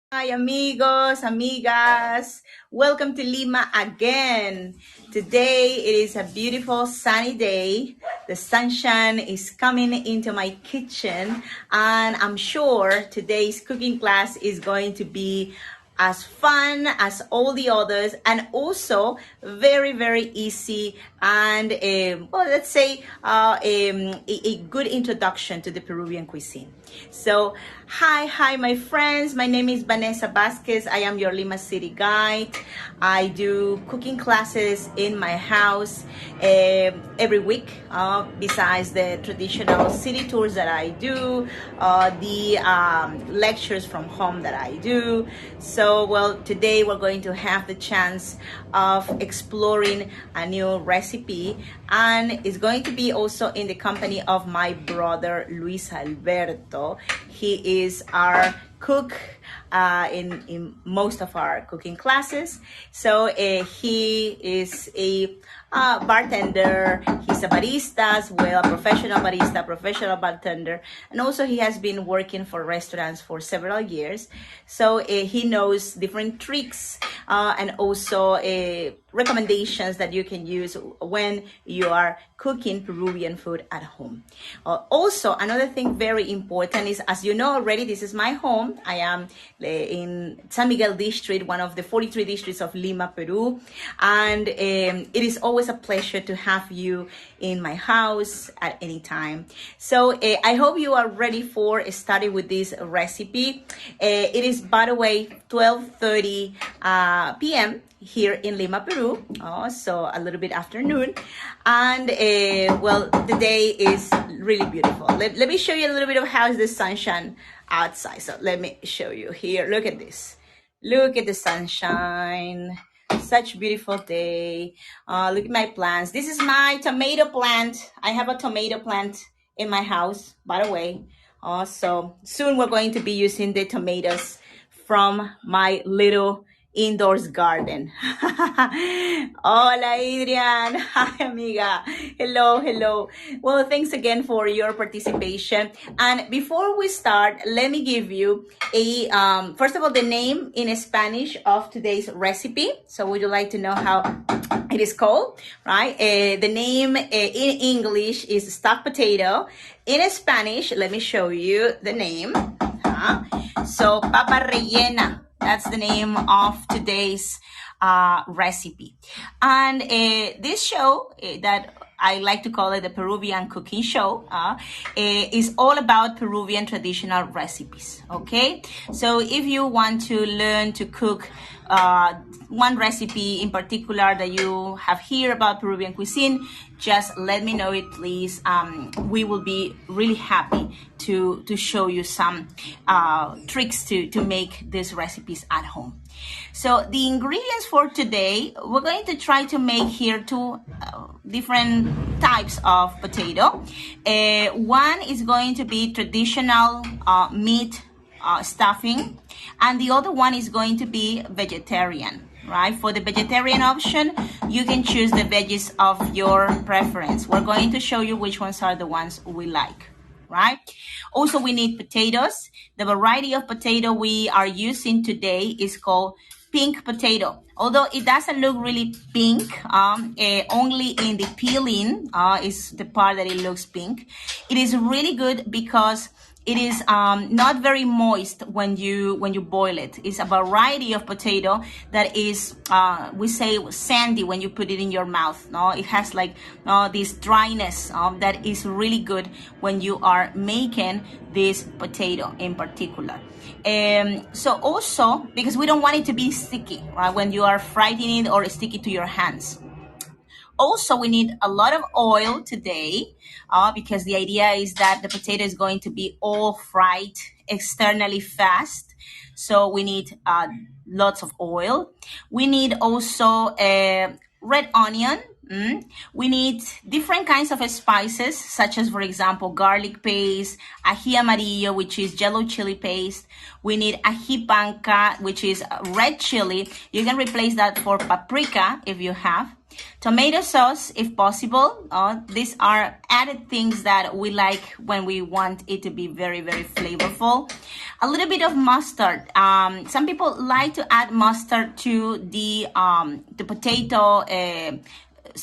Hi, amigos, amigas. Welcome to Lima again. Today it is a beautiful sunny day. The sunshine is coming into my kitchen, and I'm sure today's cooking class is going to be as fun as all the others, and also very, very easy, and well, let's say a good introduction to the Peruvian cuisine. So hi my friends, my name is Vanessa Vasquez. I am your Lima City guide. I do cooking classes in my house every week, besides the traditional city tours that I do, the lectures from home that I do. So well, today we're going to have the chance of exploring a new recipe, and it's going to be also in the company of my brother Luis Alberto. He is our cook in most of our cooking classes. So he is a bartender. He's a barista as well, a professional barista, professional bartender, and also he has been working for restaurants for several years. So he knows different tricks and also recommendations that you can use when you are cooking Peruvian food at home. Also, another thing very important is, as you know already, this is my home. I am in San Miguel district, one of the 43 districts of Lima, Peru, and it is always a pleasure to have you in my house at any time. So I hope you are ready for starting with this recipe. It is, by the way, 12:30 p.m. here in Lima, Peru, so a little bit afternoon, and well, the day is really beautiful. Let me show you a little bit of how is the sunshine outside. So let me show you here. Look at this. Look at the sunshine. Such beautiful day. Look at my plants. This is my tomato plant. I have a tomato plant in my house, by the way. So soon we're going to be using the tomatoes from my little indoors garden. Hola, Adrian. Hi, amiga. Hello. Well, thanks again for your participation. And before we start, let me give you a first of all, the name in Spanish of today's recipe. So would you like to know how it is called, right? The name in English is stuffed potato. In Spanish, let me show you the name. So papa rellena. That's the name of today's recipe. And this show that I like to call it the Peruvian cooking show, is all about Peruvian traditional recipes, okay? So if you want to learn to cook one recipe in particular that you have heard about Peruvian cuisine, just let me know it, please. We will be really happy to show you some tricks to make these recipes at home. So the ingredients for today, we're going to try to make here two different types of potato. One is going to be traditional meat stuffing, and the other one is going to be vegetarian, right? For the vegetarian option, you can choose the veggies of your preference. We're going to show you which ones are the ones we like, right? Also, we need potatoes. The variety of potato we are using today is called pink potato. Although it doesn't look really pink, only in the peeling is the part that it looks pink. It is really good because it is not very moist when you boil it. It's a variety of potato that is, we say, sandy when you put it in your mouth. No, it has like this dryness that is really good when you are making this potato in particular. So also, because we don't want it to be sticky, right, when you are frying it, or sticky to your hands. Also, we need a lot of oil today because the idea is that the potato is going to be all fried externally fast. So we need lots of oil. We need also red onion. We need different kinds of spices, such as, for example, garlic paste, ají amarillo, which is yellow chili paste. We need ají panca, which is red chili. You can replace that for paprika if you have. tomato sauce if possible. These are added things that we like when we want it to be very, very flavorful. A little bit of mustard. Some people like to add mustard to the potato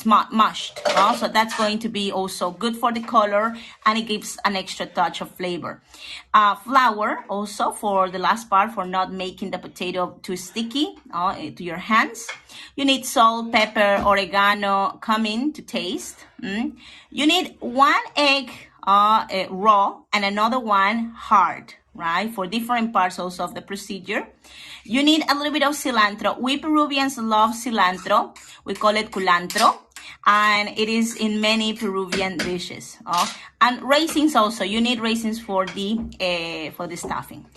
mashed. So that's going to be also good for the color, and it gives an extra touch of flavor. Flour also for the last part, for not making the potato too sticky to your hands. You need salt, pepper, oregano, cumin to taste. You need 1 egg raw and another one hard, right? For different parts also of the procedure. You need a little bit of cilantro. We Peruvians love cilantro. We call it culantro, and it is in many Peruvian dishes. And raisins also. You need raisins for the stuffing.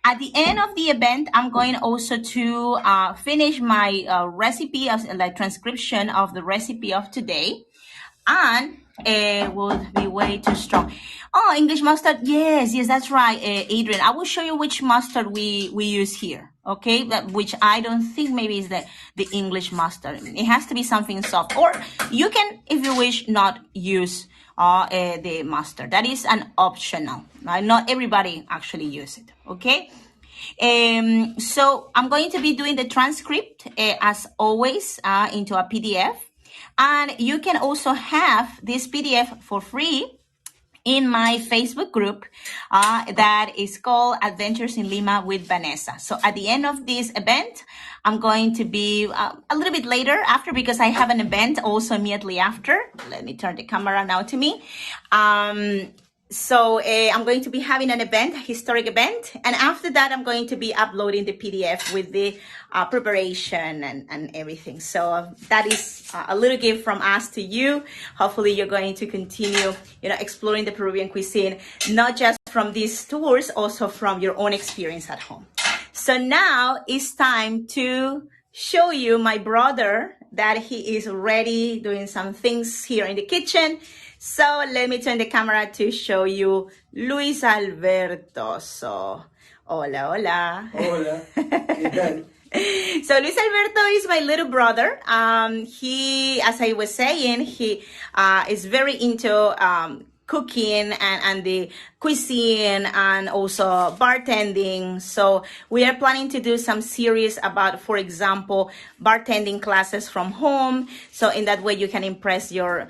At the end of the event, I'm going also to finish my recipe, like transcription of the recipe of today. And it would be way too strong. Oh, English mustard. Yes, that's right, Adrian. I will show you which mustard we use here. Okay, which I don't think maybe is the English mustard. It has to be something soft. Or you can, if you wish, not use the mustard. That is an optional. Right? Not everybody actually use it. Okay. So I'm going to be doing the transcript as always into a PDF. And you can also have this PDF for free in my Facebook group that is called Adventures in Lima with Vanessa. So at the end of this event, I'm going to be a little bit later after, because I have an event also immediately after. Let me turn the camera now to me. So I'm going to be having an event, a historic event. And after that, I'm going to be uploading the PDF with the preparation and everything. So that is a little gift from us to you. Hopefully you're going to continue, exploring the Peruvian cuisine, not just from these tours, also from your own experience at home. So now it's time to show you my brother, that he is ready doing some things here in the kitchen. So let me turn the camera to show you Luis Alberto. So, hola, hola. Hola, ¿qué tal? So Luis Alberto is my little brother. He, as I was saying, he is very into cooking and the cuisine, and also bartending. So we are planning to do some series about, for example, bartending classes from home. So in that way you can impress your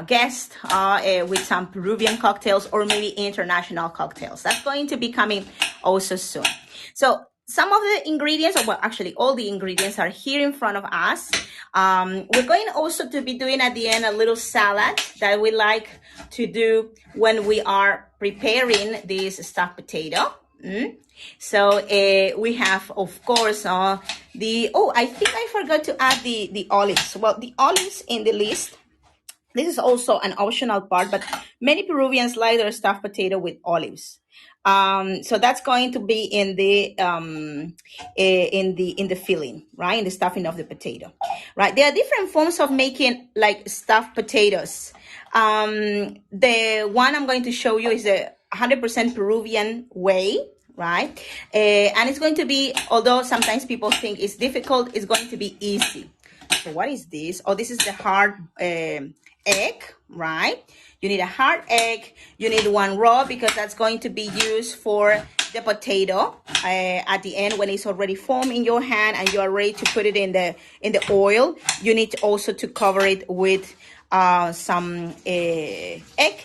guest with some Peruvian cocktails, or maybe international cocktails. That's going to be coming also soon. So some of the ingredients, well, actually all the ingredients are here in front of us. We're going also to be doing at the end a little salad that we like to do when we are preparing this stuffed potato. So we have, of course, I think I forgot to add the olives. Well, the olives in the list. This is also an optional part, but many Peruvians like their stuffed potato with olives. So that's going to be in the filling, right? In the stuffing of the potato, right? There are different forms of making like stuffed potatoes. The one I'm going to show you is a 100% Peruvian way, right? And it's going to be, although sometimes people think it's difficult, it's going to be easy. So what is this? Oh, this is the hard egg, right? You need a hard egg. You need one raw, because that's going to be used for the potato at the end when it's already formed in your hand and you are ready to put it in the oil. You need also to cover it with some egg,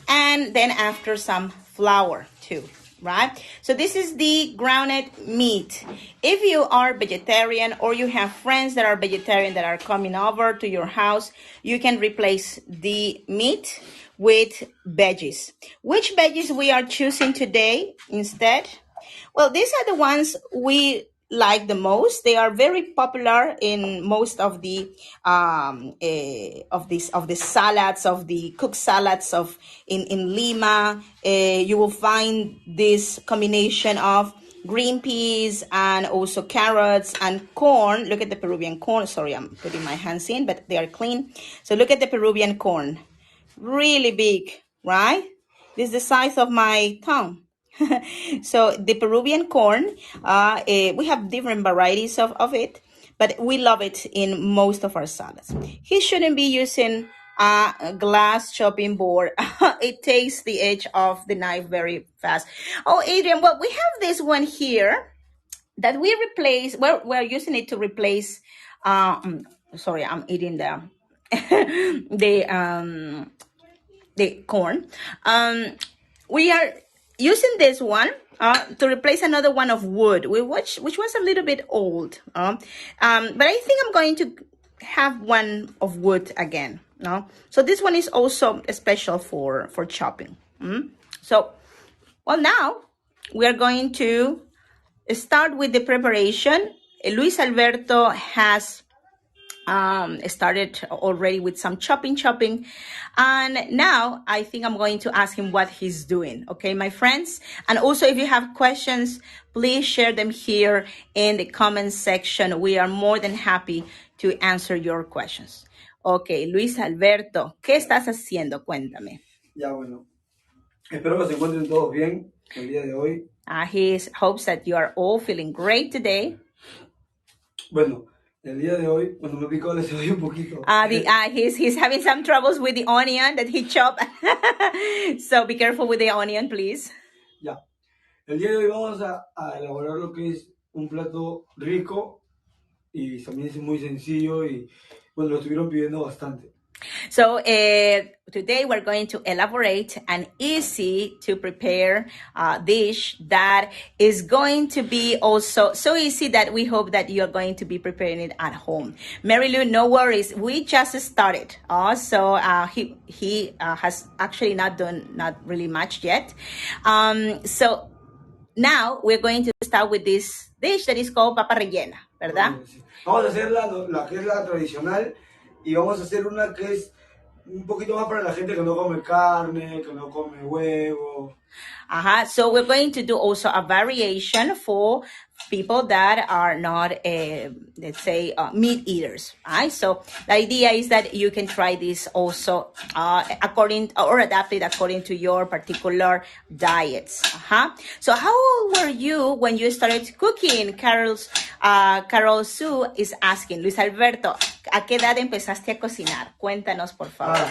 and then after some flour too. Right? So this is the grounded meat. If you are vegetarian, or you have friends that are vegetarian that are coming over to your house, you can replace the meat with veggies. Which veggies we are choosing today instead? Well, these are the ones we like the most. They are very popular in most of the salads, of the cooked salads in Lima. You will find this combination of green peas and also carrots and corn. Look at the Peruvian corn. Sorry, I'm putting my hands in, but they are clean. So look at the Peruvian corn. Really big, right? This is the size of my thumb. So the Peruvian corn, we have different varieties of it, but we love it in most of our salads. He shouldn't be using a glass chopping board. It takes the edge off the knife very fast. Oh, Adrian, well, we have this one here that we replace. Well, we're using it to replace. Sorry, I'm eating the the corn. We are using this one to replace another one of wood, which was a little bit old. But I think I'm going to have one of wood again. No, so this one is also special for chopping. So, well, now we are going to start with the preparation. Luis Alberto has started already with some chopping, and now I think I'm going to ask him what he's doing. Okay, my friends, and also if you have questions, please share them here in the comment section. We are more than happy to answer your questions. Okay, Luis Alberto, ¿qué estás haciendo? Cuéntame. Ya, bueno. Espero que se encuentren todos bien el día de hoy. He hopes that you are all feeling great today. Bueno, el día de hoy, cuando me picó la cebolla un poquito. He's having some troubles with the onion that he chopped. So be careful with the onion, please. Ya. El día de hoy vamos a elaborar lo que es un plato rico y también es muy sencillo y bueno, lo estuvieron pidiendo bastante. So today we're going to elaborate an easy to prepare dish that is going to be also so easy that we hope that you're going to be preparing it at home. Mary Lou, no worries. We just started. So he has actually not done not really much yet. So now we're going to start with this dish that is called papa rellena, ¿verdad? Vamos a hacer la que es la tradicional y vamos a hacer una que es un poquito más para la gente que no come carne, que no come huevo. So we're going to do also a variation for people that are not, let's say, meat eaters. Right? So the idea is that you can try this also according or adapted according to your particular diets. So how old were you when you started cooking? Carol Sue is asking. Luis Alberto, ¿a qué edad empezaste a cocinar? Cuéntanos, por favor.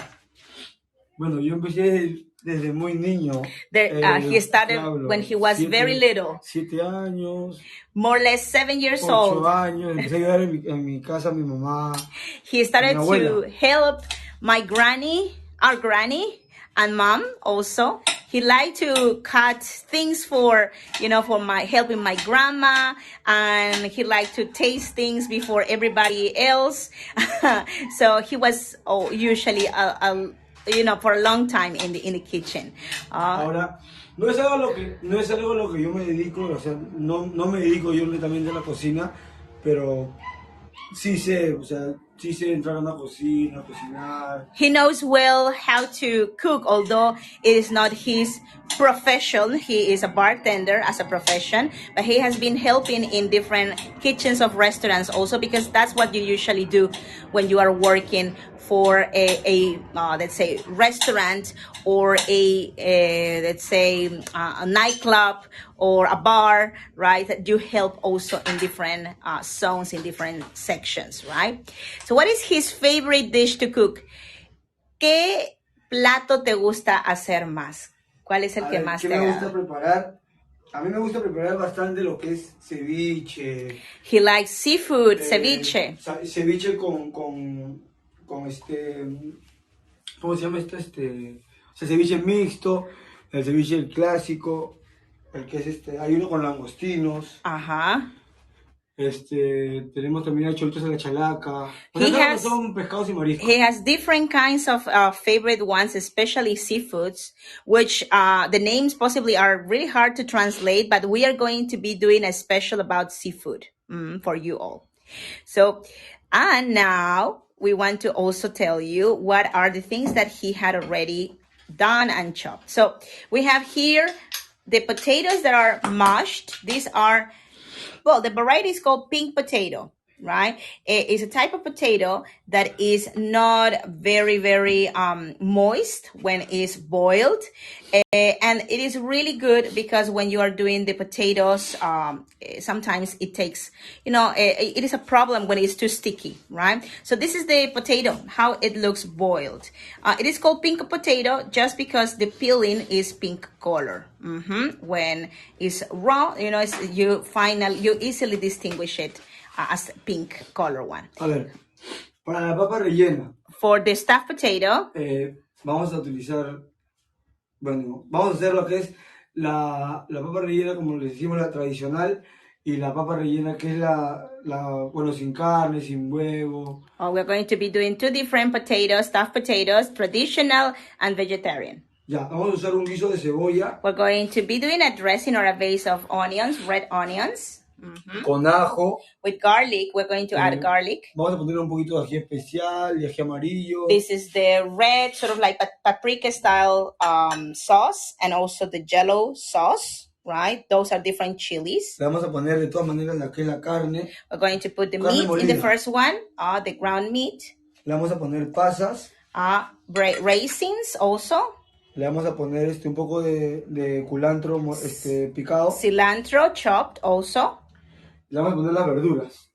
Bueno, yo empecé desde muy niño. He started when he was very little. 7 años. More or less 7 years 8 old. años. Empecé a ayudar en mi casa a mi mamá. He started to help our granny, and mom also. He liked to cut things for helping my grandma, and he liked to taste things before everybody else. So he was usually for a long time in the kitchen. Ahora, no es algo a lo que yo me dedico, o sea, no me dedico yo netamente a la cocina, pero sí sé entrar a una cocina, cocinar. He knows well how to cook, although it is not his profession. He is a bartender as a profession, but he has been helping in different kitchens of restaurants also, because that's what you usually do when you are working for a let's say restaurant or let's say a nightclub or a bar, right? That you help also in different zones, in different sections, right? So what is his favorite dish to cook? ¿Qué plato te gusta hacer más? ¿Cuál es el que más te agrada? ¿Qué me gusta preparar? A mí me gusta preparar bastante lo que es ceviche. He likes seafood, ceviche. Ceviche con ¿cómo se llama esto? O sea, ceviche mixto, el ceviche clásico, el que es hay uno con langostinos. Tenemos también choritos a la chalaca. Son pescados y mariscos. He has different kinds of favorite ones, especially seafoods, which the names possibly are really hard to translate, but we are going to be doing a special about seafood for you all. So, and now we want to also tell you what are the things that he had already done and chopped. So we have here the potatoes that are mashed. These are, well, the variety is called pink potato. right? It is a type of potato that is not very, very moist when it's boiled. And it is really good because when you are doing the potatoes, sometimes it takes, it is a problem when it's too sticky, right? So this is the potato, how it looks boiled. It is called pink potato just because the peeling is pink color. When it's raw, you easily distinguish it as pink color one. A ver, para la papa rellena, For the stuffed potato, vamos a utilizar, bueno, vamos a hacer lo que es la papa rellena, como les decimos, la tradicional, y la papa rellena que es bueno, sin carne, sin huevo. we're going to be doing two different potatoes, stuffed potatoes, traditional and vegetarian. Ya, vamos a usar un guiso de cebolla. We're going to be doing a dressing or a base of onions, red onions. Con ajo. With garlic, we're going to add garlic. Vamos a poner un poquito de ají especial, de ají amarillo. This is the red, sort of like paprika style sauce, and also the yellow sauce, right? Those are different chilies. Le vamos a poner de todas maneras la que es la carne. We're going to put the meat molida in the first one, the ground meat. Le vamos a poner pasas. Raisins also. Le vamos a poner un poco de culantro picado. Cilantro chopped also. Le vamos a poner las verduras.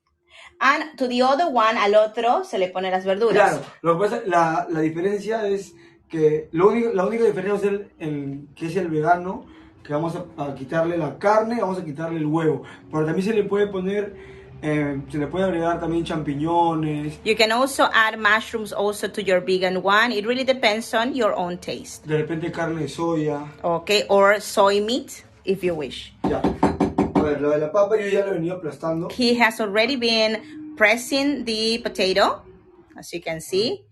And to the other one, al otro, se le pone las verduras. Claro, lo que pasa, la diferencia es que la única diferencia es que es el vegano, que vamos a quitarle la carne, vamos a quitarle el huevo. Pero también se le puede poner, se le puede agregar también champiñones. You can also add mushrooms also to your vegan one. It really depends on your own taste. De repente carne de soya. Okay, or soy meat, if you wish. Ya. A ver, lo de la papa yo ya lo he venido aplastando. He has already been pressing the potato, as you can see.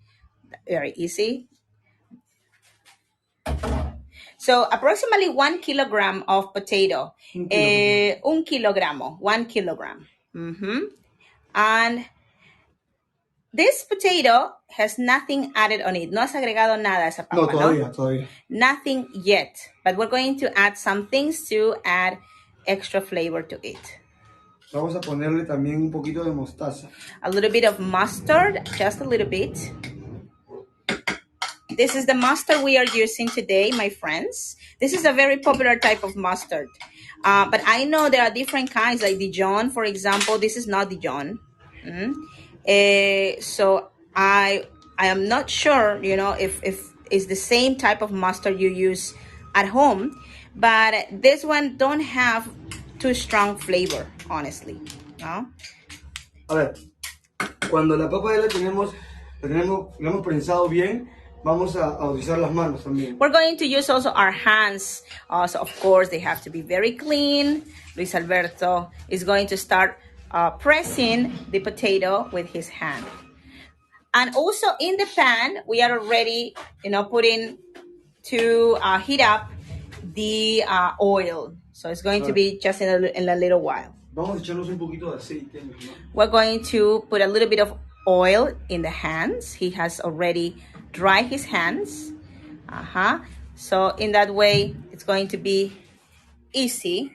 Very easy. So approximately 1 kilogram of potato. 1 kilogram. And this potato has nothing added on it. No has agregado nada a esa papa, no, todavía. Nothing yet. But we're going to add some things to add extra flavor to it. Vamos a ponerle también un poquito de mostaza. A little bit of mustard, just a little bit. This is the mustard we are using today, my friends. This is a very popular type of mustard. But I know there are different kinds, like Dijon, for example. This is not Dijon. So I am not sure, if it's the same type of mustard you use at home. But this one don't have too strong flavor, honestly. ¿No? A ver, cuando la papa ya la hemos prensado bien, vamos a utilizar las manos también. We're going to use also our hands. So of course, they have to be very clean. Luis Alberto is going to start pressing the potato with his hand. And also in the pan, we are already, putting to heat up the oil. So it's going to be just in a little while. Vamos a echarnos un poquito de aceite. We're going to put a little bit of oil in the hands. He has already dried his hands. So in that way, it's going to be easy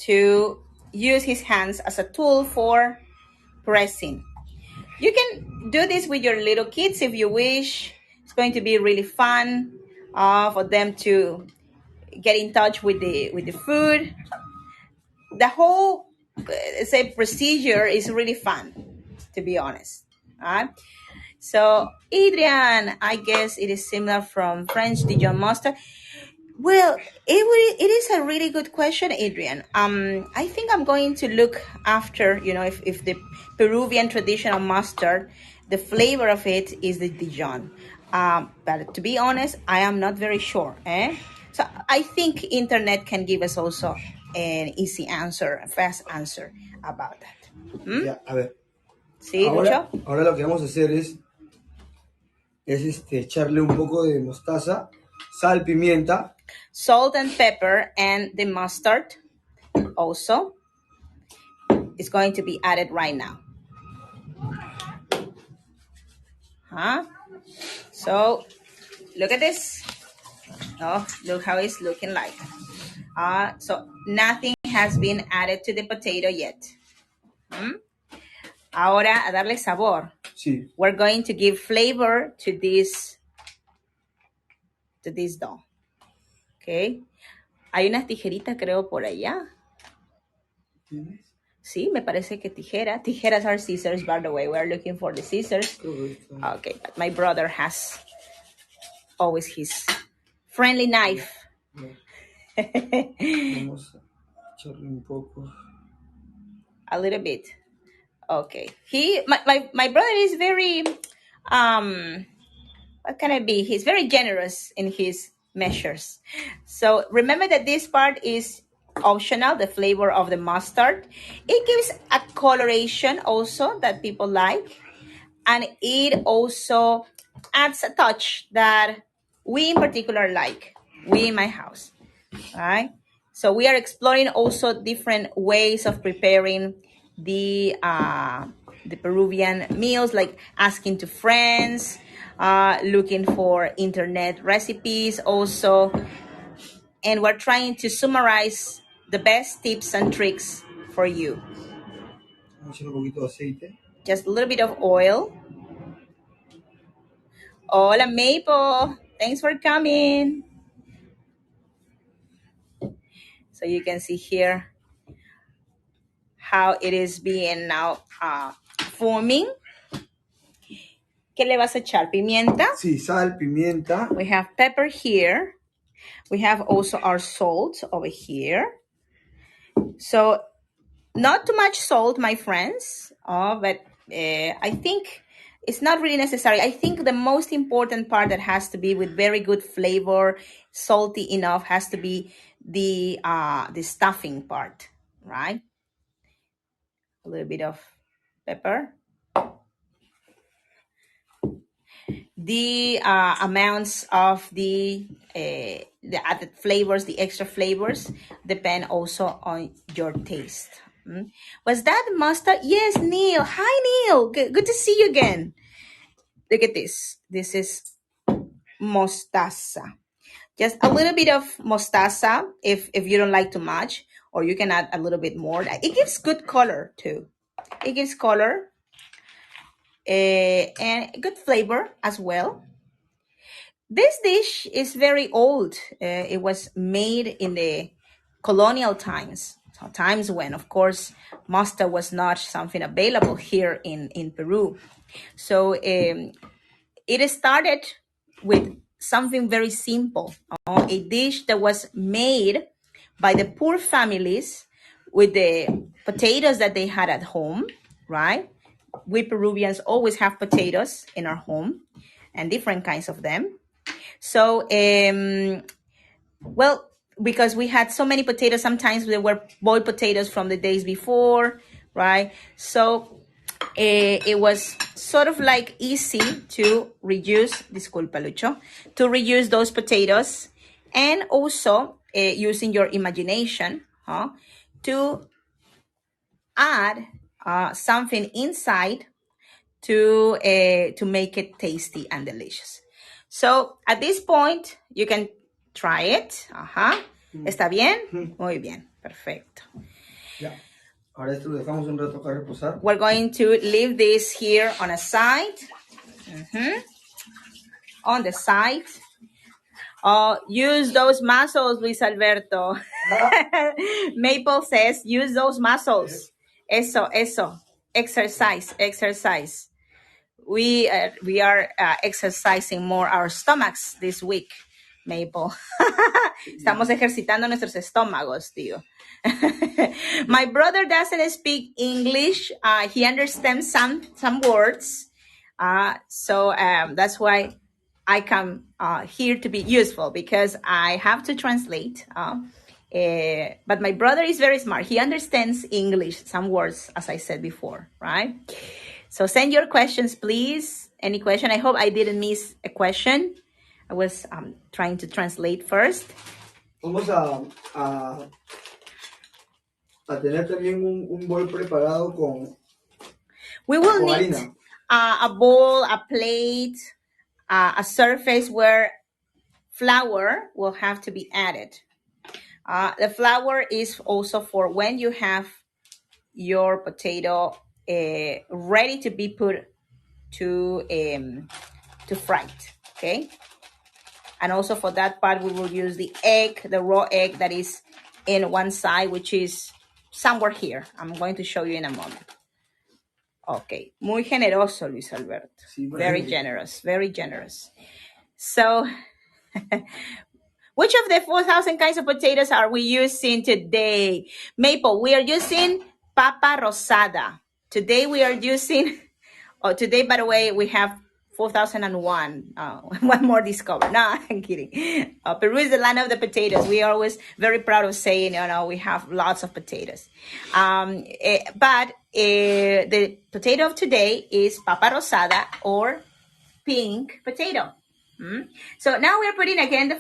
to use his hands as a tool for pressing. You can do this with your little kids if you wish. It's going to be really fun for them to get in touch with the food. The whole procedure is really fun, to be honest. All right. So Adrian, I guess it is similar from French Dijon mustard. Well, it is a really good question, Adrian. I think I'm going to look after, if the Peruvian traditional mustard, the flavor of it is the Dijon. But to be honest, I am not very sure. So I think internet can give us also an easy answer, a fast answer about that. Ya, a ver. ¿Sí, Lucho? Ahora lo que vamos a hacer es echarle un poco de mostaza, sal, pimienta. Salt and pepper, and the mustard also is going to be added right now. So look at this. Oh, look how it's looking like. So nothing has been added to the potato yet. Ahora a darle sabor. Sí. We're going to give flavor to this dough. Okay. Hay unas tijeritas, creo, por allá. ¿Tienes? Sí, me parece que tijera. Tijeras are scissors, by the way. We're looking for the scissors. Correcto. Okay, but my brother has always his friendly knife. Vamos a echarle un poco. A little bit. Okay. My brother is very what can it be? He's very generous in his measures. So remember that this part is optional, the flavor of the mustard. It gives a coloration also that people like. And it also adds a touch that we in particular like, we in my house. All right. So we are exploring also different ways of preparing the Peruvian meals, like asking to friends, looking for internet recipes also, and we're trying to summarize the best tips and tricks for you. Vamos a echar un poquito de aceite. Just a little bit of oil. Hola, Maple. Thanks for coming. So you can see here how it is being now forming. ¿Qué le vas a echar? ¿Pimienta? Sí, sal, pimienta. We have pepper here. We have also our salt over here. So not too much salt, my friends, but I think it's not really necessary. I think the most important part that has to be with very good flavor, salty enough, has to be the stuffing part, right? A little bit of pepper. The amounts of the added flavors, the extra flavors, depend also on your taste. Was that mustard? Yes, Neil. Hi, Neil. Good to see you again. Look at this. This is mostaza. Just a little bit of mostaza if you don't like too much, or you can add a little bit more. It gives good color too. It gives color and good flavor as well. This dish is very old. It was made in the colonial times, so times when, of course, mustard was not something available here in Peru. So it started with something very simple, a dish that was made by the poor families with the potatoes that they had at home, right? We Peruvians always have potatoes in our home and different kinds of them. So, well, because we had so many potatoes, sometimes they were boiled potatoes from the days before, right? So it was sort of like easy to reuse, disculpa Lucho, to reuse those potatoes, and also using your imagination to add something inside to make it tasty and delicious. So at this point, you can try it. ¿Está bien? Muy bien. Perfecto. Ya. Ahora esto lo dejamos un rato acá reposar. We're going to leave this here on a side. On the side. Use those muscles, Luis Alberto. Maple says, use those muscles. Eso. Exercise. We are exercising more our stomachs this week, Maple. Estamos ejercitando nuestros estómagos, tío. My brother doesn't speak English. He understands some words. So that's why I come here to be useful, because I have to translate. But my brother is very smart. He understands English, some words, as I said before, right? So send your questions, please. Any question? I hope I didn't miss a question. I was trying to translate first. Vamos a tener también un bol preparado con We will need harina. A bowl, a plate, a surface where flour will have to be added. The flour is also for when you have your potato ready to be put to fry it, okay? And also for that part, we will use the egg, the raw egg that is in one side, which is somewhere here. I'm going to show you in a moment. Okay, muy generoso, Luis Alberto. Very generous, very generous. So, which of the 4,000 kinds of potatoes are we using today? Maple, we are using papa rosada. Today we are using, today, by the way, we have 4,001. One more discovered. No, I'm kidding. Peru is the land of the potatoes. We are always very proud of saying, we have lots of potatoes. But the potato of today is papa rosada or pink potato. So now we're putting again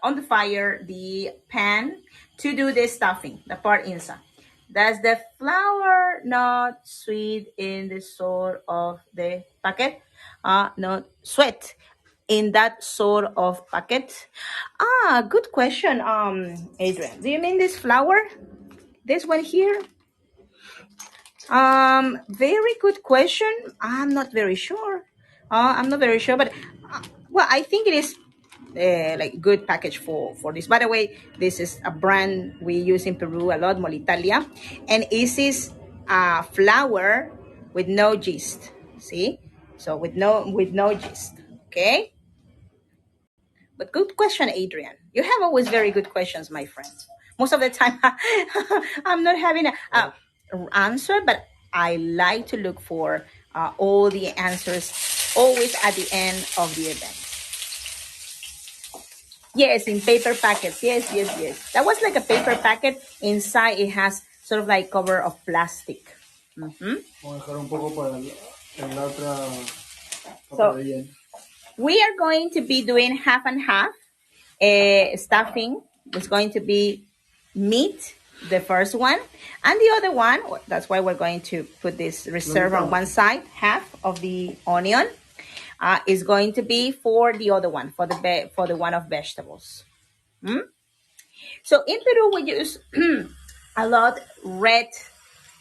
on the fire, the pan to do the stuffing, the part inside. Does the flour not sweet in the sort of the packet? Not sweat in that sort of packet? Good question, Adrian. Do you mean this flour? This one here? Very good question. I'm not very sure. But well, I think it is like good package for this. By the way, this is a brand we use in Peru a lot, Molitalia, and this is flour with no yeast. See, so with no yeast. Okay. But good question, Adrian. You have always very good questions, my friend. Most of the time, I'm not having a answer, but I like to look for all the answers always at the end of the event. Yes, in paper packets. Yes. That was like a paper packet. Inside, it has sort of like cover of plastic. So we are going to be doing half and half. Stuffing is going to be meat, the first one, and the other one, that's why we're going to put this reserve on one side. Half of the onion is going to be for the other one, for the one of vegetables. So in Peru, we use a lot red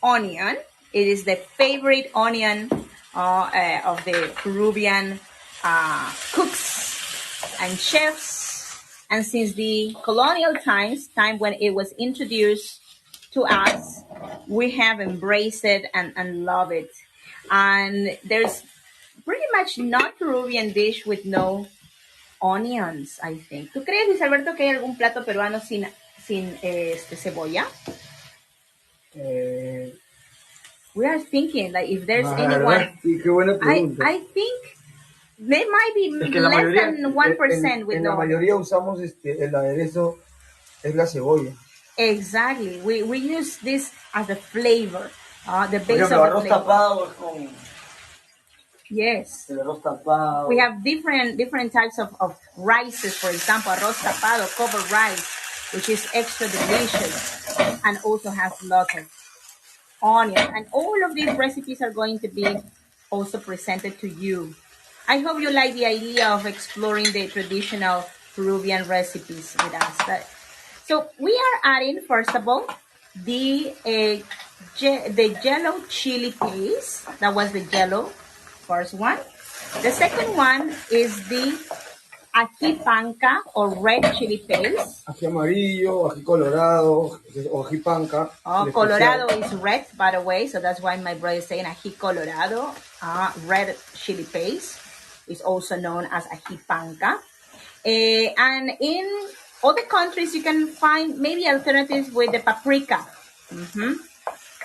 onion. It is the favorite onion of the Peruvian cooks and chefs. And since the colonial time when it was introduced to us, we have embraced it and love it. And there's pretty much not Peruvian dish with no onions, I think. ¿Tú crees, Luis Alberto, que hay algún plato peruano sin cebolla? We are thinking, like, if there's anyone... Sí, qué buena pregunta. I think there might be less than 1% with no. En la mayoría usamos el aderezo, es la cebolla. Exactly. We use this as a flavor, the base of the arroz flavor. Tapado es con... Yes. El arroz tapado. We have different types of rices, for example, arroz tapado, covered rice, which is extra delicious and also has lots of onion. And all of these recipes are going to be also presented to you. I hope you like the idea of exploring the traditional Peruvian recipes with us. So we are adding, first of all, the yellow chili paste. That was the yellow first one. The second one is the ají panca or red chili paste. Ají amarillo, ají colorado, o ají panca. Oh, colorado is red, by the way, so that's why my brother is saying ají colorado. Red chili paste is also known as ají panca. And in other countries, you can find maybe alternatives with the paprika.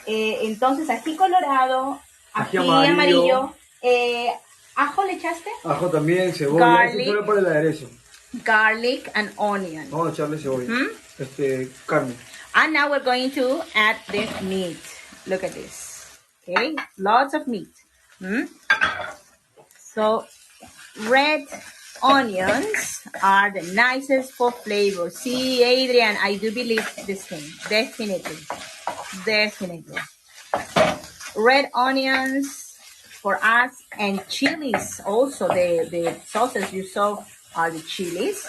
Entonces, ají colorado, ají amarillo. ¿Ajo le echaste? Ajo también, cebolla. Eso solo para el aderezo. Garlic and onion. Vamos a echarle cebolla. Carne. And now we're going to add the meat. Look at this. Okay, lots of meat. So, red onions are the nicest for flavor. See, Adrian, I do believe this thing. Definitely. Red onions for us, and chilies also. The sauces you saw are the chilies.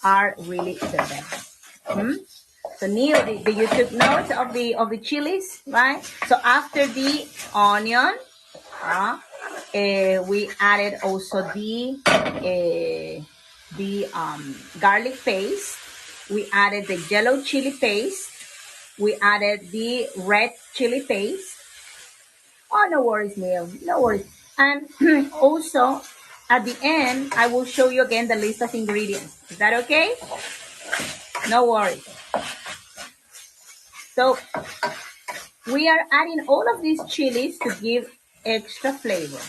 Are really the best. So Neil, you took notes of the chilies, right? So after the onion, we added also the garlic paste. We added the yellow chili paste. We added the red chili paste. Oh, no worries, Neil. No worries. And also, at the end, I will show you again the list of ingredients. Is that okay? No worries. So we are adding all of these chilies to give extra flavor.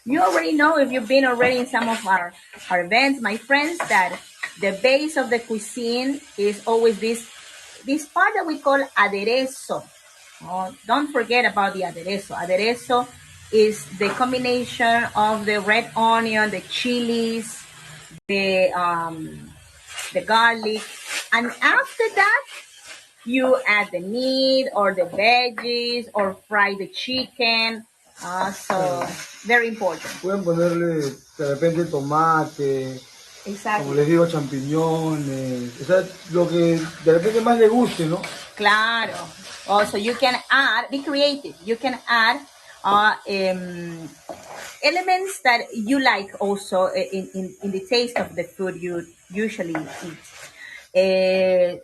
You already know, if you've been already in some of our events, my friends, that the base of the cuisine is always this part that we call aderezo. Oh, don't forget about the aderezo. Aderezo is the combination of the red onion, the chilies, the garlic, and after that, you add the meat or the veggies or fry the chicken. So very important. Pueden ponerle de repente tomate, Exactly. como les digo, champiñones, o sea, lo que de repente más le guste, ¿no? Claro. Also, you can add, be creative. You can add elements that you like also in the taste of the food you usually eat.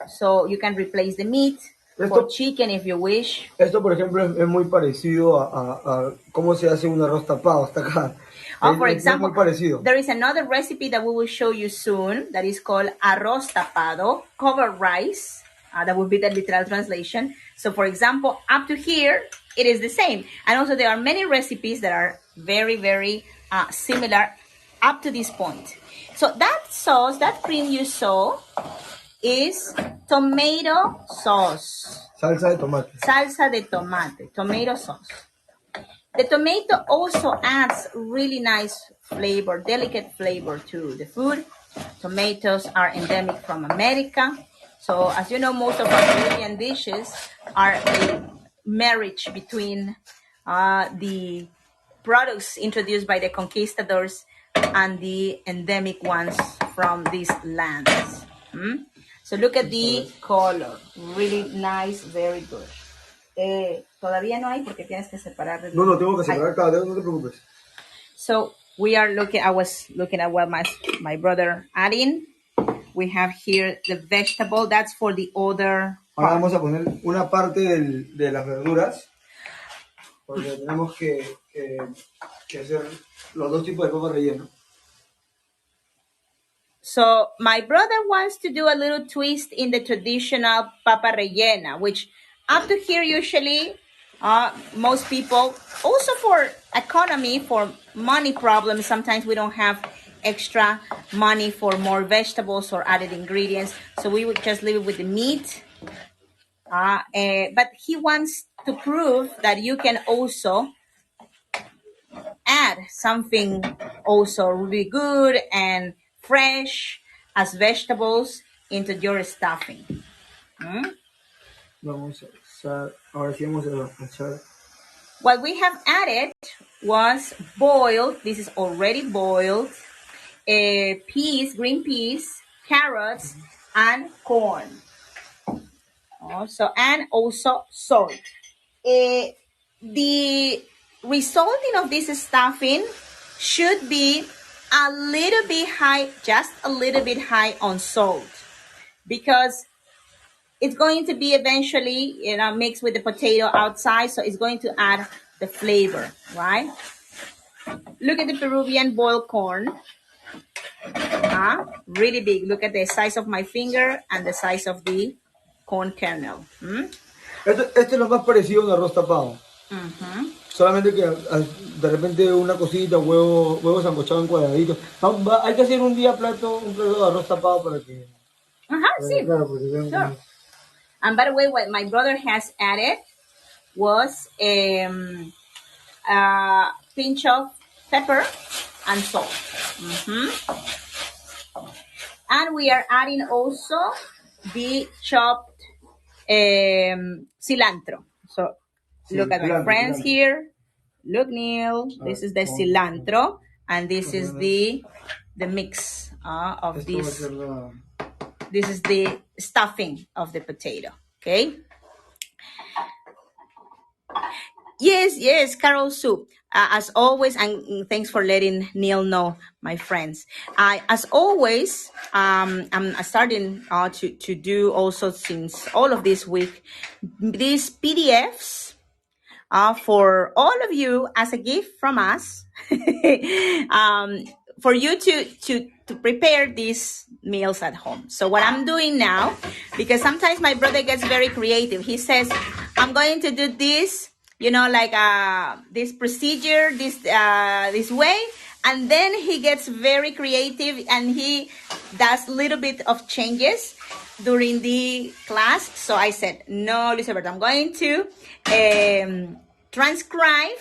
So you can replace the meat for chicken if you wish. Esto, por ejemplo, es muy parecido a cómo se hace un arroz tapado hasta acá. For example, muy parecido. There is another recipe that we will show you soon that is called arroz tapado, covered rice. That would be the literal translation. So, for example, up to here, it is the same. And also, there are many recipes that are very, very similar up to this point. So, that sauce, that cream you saw, is tomato sauce. Salsa de tomate. Salsa de tomate, tomato sauce. The tomato also adds really nice flavor, delicate flavor to the food. Tomatoes are endemic from America. So as you know, most of our Peruvian dishes are a marriage between the products introduced by the conquistadors and the endemic ones from these lands. So look at the color. Really nice, very good. Todavía no hay porque tienes que separar. No, tengo que separar cada uno, no te preocupes. So we are looking, I was looking at what my brother adding. We have here the vegetable, that's for the other part. Ahora vamos a poner una parte de las verduras, porque tenemos que hacer los dos tipos de papa relleno. So my brother wants to do a little twist in the traditional papa rellena, which up to here usually most people, also for economy, for money problems, sometimes we don't have extra money for more vegetables or added ingredients, so we would just leave it with the meat. But he wants to prove that you can also add something also really good and fresh as vegetables into your stuffing. Vamos a echar, ahora sí vamos a echar. What we have added was boiled, this is already boiled, peas, green peas, carrots, and corn. And also salt. The resulting of this stuffing should be a little bit high, just a little bit high on salt, because it's going to be eventually, mixed with the potato outside, so it's going to add the flavor, right? Look at the Peruvian boiled corn. Really big. Look at the size of my finger and the size of the corn kernel. Este es lo más parecido a un arroz tapado. Solamente que de repente una cosita, huevo sancochado en cuadraditos. Hay que hacer un plato de arroz tapado para que... Sí. Claro, porque sure. And by the way, what my brother has added was a pinch of pepper and salt. And we are adding also the chopped cilantro. So look at my friends here. Look, Neil, this is the cilantro, and this is the mix of this. This is the stuffing of the potato, okay? Yes, Carol soup. As always, and thanks for letting Neil know, my friends. As always, I'm starting to do also since all of this week, these PDFs for all of you as a gift from us, for you to prepare these meals at home. So what I'm doing now, because sometimes my brother gets very creative. He says, I'm going to do this, like this procedure, this way. And then he gets very creative and he does a little bit of changes during the class. So I said, no, Elizabeth, I'm going to transcribe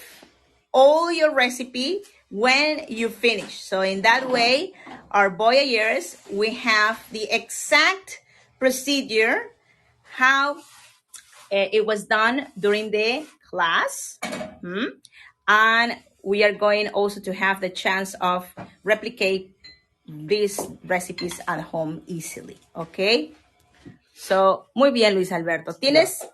all your recipe when you finish. So in that way, our voyagers, we have the exact procedure, how it was done during the class. And we are going also to have the chance of replicate these recipes at home easily, okay? So, muy bien, Luis Alberto. Tienes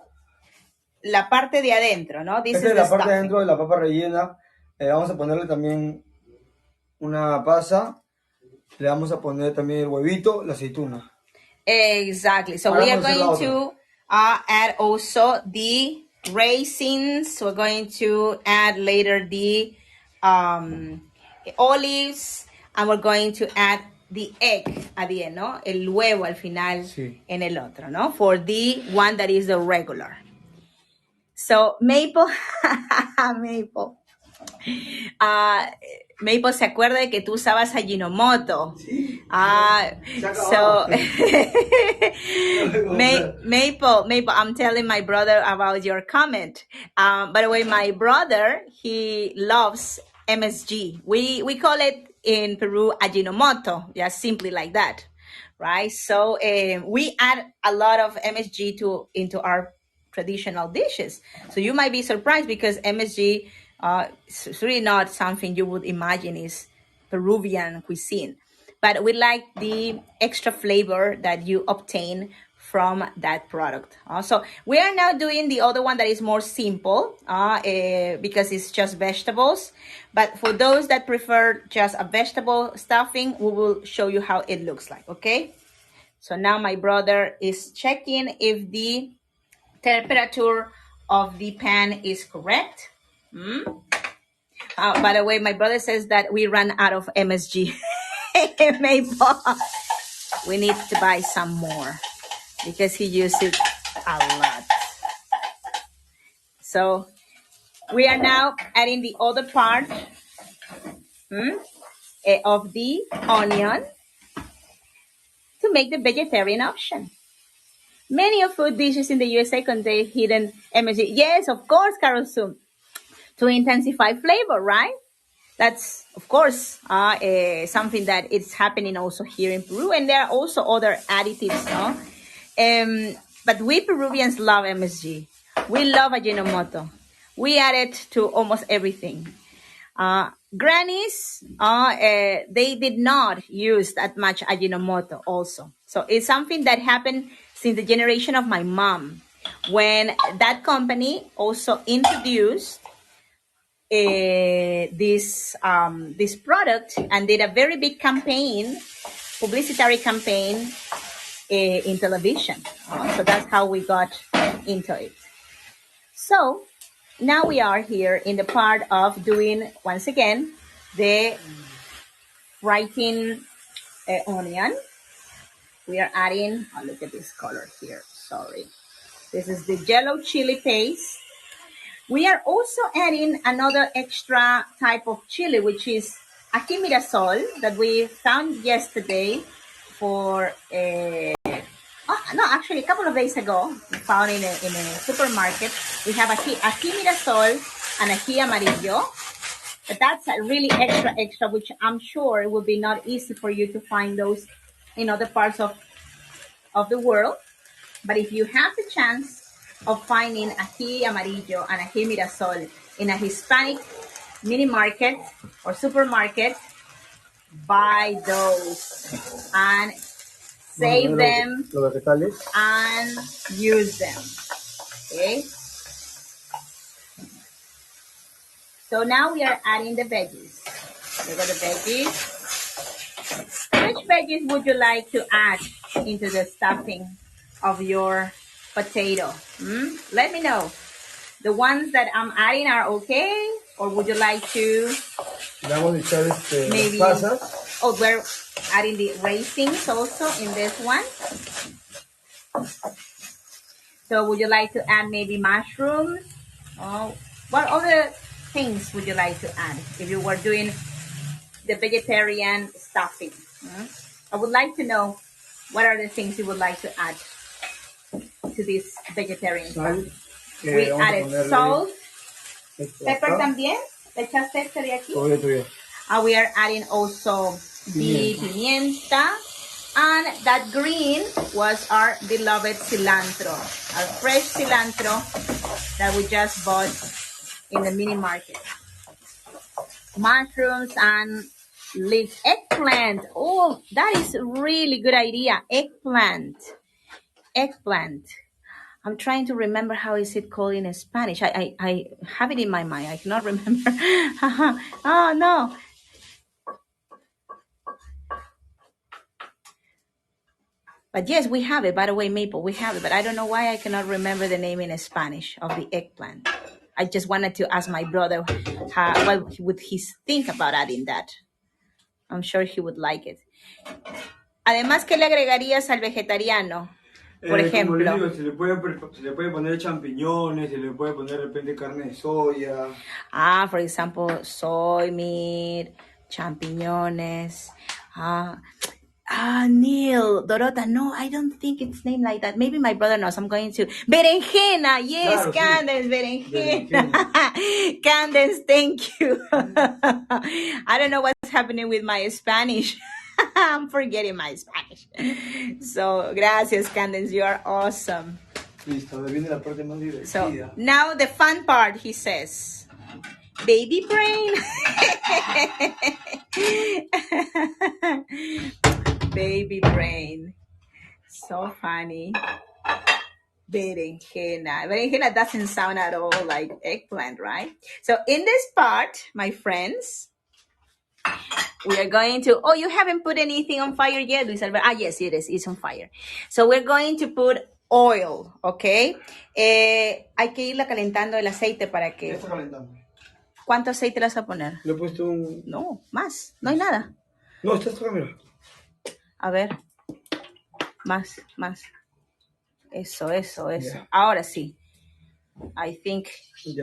la parte de adentro, ¿no? Esta es la parte de adentro de la papa rellena. Vamos a ponerle también una pasa. Le vamos a poner también el huevito, la aceituna. Exactly. So we are going to add also the raisins. We're going to add later the olives, and we're going to add the egg at the end, ¿no? El huevo al final en el otro, ¿no? For the one that is the regular. So Maple, Maple se acuerda de que tú usabas Ajinomoto. Sí. So Maple, I'm telling my brother about your comment. By the way, my brother, he loves MSG. We call it in Peru Ajinomoto, just simply like that, right? So we add a lot of MSG into our traditional dishes. So you might be surprised because MSG it's really not something you would imagine is Peruvian cuisine. But we like the extra flavor that you obtain from that product. So we are now doing the other one that is more simple because it's just vegetables. But for those that prefer just a vegetable stuffing, we will show you how it looks like, okay? So now my brother is checking if the temperature of the pan is correct. By the way, my brother says that we ran out of MSG. Maple. We need to buy some more because he uses it a lot. So we are now adding the other part of the onion to make the vegetarian option. Many of food dishes in the USA contain hidden MSG. Yes, of course, Carol Sum. To intensify flavor, right? That's, of course, something that is happening also here in Peru. And there are also other additives, no? But we Peruvians love MSG. We love Ajinomoto. We add it to almost everything. Grannies, they did not use that much Ajinomoto also. So it's something that happened since the generation of my mom, when that company also introduced this product and did a very big campaign, publicitary campaign in television. So that's how we got into it. So now we are here in the part of doing, once again, the frying onion. We are adding, look at this color here, sorry. This is the yellow chili paste. We are also adding another extra type of chili, which is ají mirasol, that we found yesterday for, actually a couple of days ago, we found in a supermarket. We have ají mirasol and ají amarillo. But that's a really extra, which I'm sure it will be not easy for you to find those in other parts of the world. But if you have the chance of finding ají amarillo and ají mirasol in a Hispanic mini market or supermarket, buy those and save them, los vegetales. and use them. Okay. So now we are adding the veggies. Look at the veggies. Which veggies would you like to add into the stuffing of your potato? Let me know. The ones that I'm adding are okay, or would you like to maybe? Oh, we're adding the raisins also in this one. So would you like to add maybe mushrooms? Oh, what other things would you like to add if you were doing the vegetarian stuffing? I would like to know what are the things you would like to add to this vegetarian stuffing. We added salt, pepper también. ¿Le echaste este de aquí? We are adding also the pimienta. And that green was our beloved cilantro, our fresh cilantro that we just bought in the mini market. Mushrooms and leeks. Eggplant. Oh, that is a really good idea. Eggplant. I'm trying to remember how is it called in Spanish. I have it in my mind. I cannot remember. Oh, no. But yes, we have it. By the way, Maple, we have it. But I don't know why I cannot remember the name in Spanish of the eggplant. I just wanted to ask my brother what would he think about adding that. I'm sure he would like it. Además, ¿qué le agregarías al vegetariano? Por ejemplo. Como les digo, se le puede poner champiñones, se le puede poner de repente carne de soya. For example, soy meat, champiñones. Neil, Dorota, no, I don't think it's named like that. Maybe my brother knows. I'm going to. Berenjena, yes, claro, Candace, sí. Berenjena. Candace, thank you. I don't know what's happening with my Spanish. I'm forgetting my Spanish. So, gracias, Candace. You are awesome. Listo, viene la parte más divertida. So, now the fun part, he says. Baby brain. Baby brain. So funny. Berenjena. Berenjena doesn't sound at all like eggplant, right? So in this part, my friends, we are going to, oh, you haven't put anything on fire yet, Luis Alberto. Yes, it is. It's on fire. So we're going to put oil, okay? Hay que irla calentando el aceite para que... Ya está calentando. ¿Cuánto aceite le vas a poner? Le he puesto un... No, más. No hay nada. No, está mira. A ver. Más. Eso. Yeah. Ahora sí. I think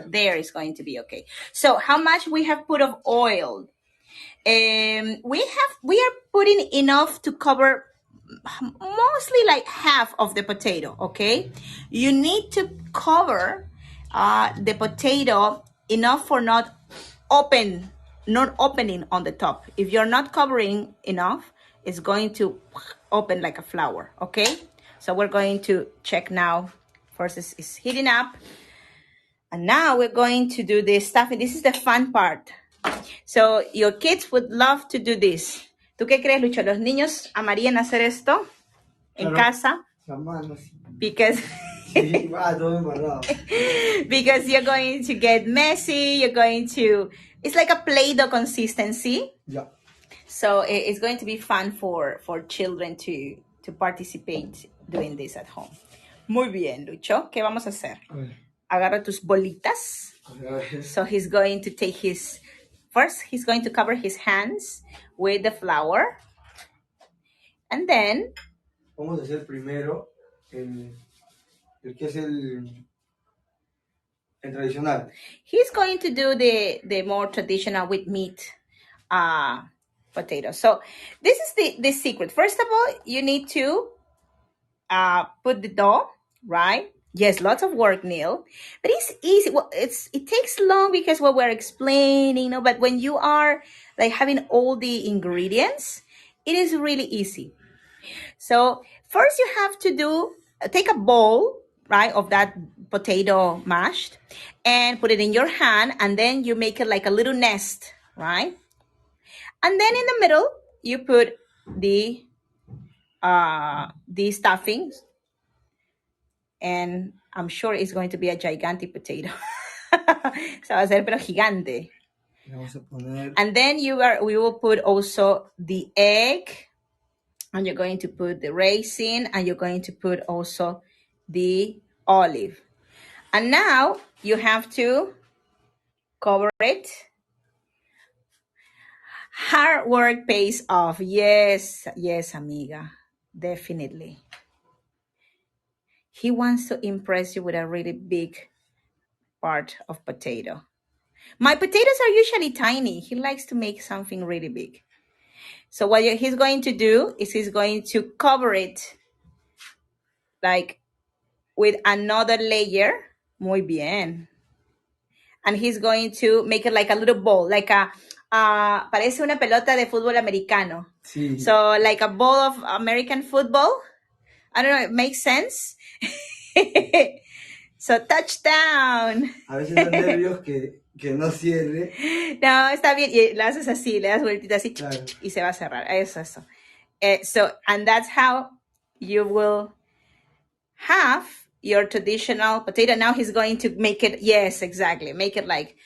there is going to be okay. So how much we have put of oil? We are putting enough to cover mostly like half of the potato, okay? You need to cover the potato enough for not opening on the top. If you're not covering enough, it's going to open like a flower, okay? So we're going to check now. First it's heating up. And now we're going to do the stuffing. This is the fun part. So your kids would love to do this. ¿Tú qué crees, Lucho? ¿Los niños amarían hacer esto en casa? Because because you're going to get messy. It's like a Play-Doh consistency. Yeah. So it's going to be fun for children to participate doing this at home. Muy bien, Lucho. ¿Qué vamos a hacer? Agarra tus bolitas. So he's going to take first he's going to cover his hands with the flour. And then... Vamos a hacer primero el que es el tradicional. He's going to do the more traditional with meat potato. So this is the secret. First of all, you need to put the dough, right? Yes, lots of work, Neil. But it's easy. Well, it takes long because what we're explaining, but when you are like having all the ingredients, it is really easy. So first you have to take a bowl, right, of that potato mashed and put it in your hand, and then you make it like a little nest, right? And then in the middle, you put the the stuffing, and I'm sure it's going to be a gigantic potato. Se va a hacer pero gigante. Vamos a poner. And then we will put also the egg, and you're going to put the raisin, and you're going to put also the olive. And now you have to cover it. Hard work pays off. Yes, amiga. Definitely. He wants to impress you with a really big part of potato. My potatoes are usually tiny. He likes to make something really big. So what he's going to do is he's going to cover it like with another layer. Muy bien. And he's going to make it like a little ball, like parece una pelota de fútbol americano. Sí. So like a ball of American football. I don't know, it makes sense. So touchdown. A veces los nervios que no cierre. No, está bien. Y lo haces así, le das vueltita así, Claro. Y se va a cerrar. Eso. So, and that's how you will have your traditional potato. Now he's going to make it, yes, exactly. Make it like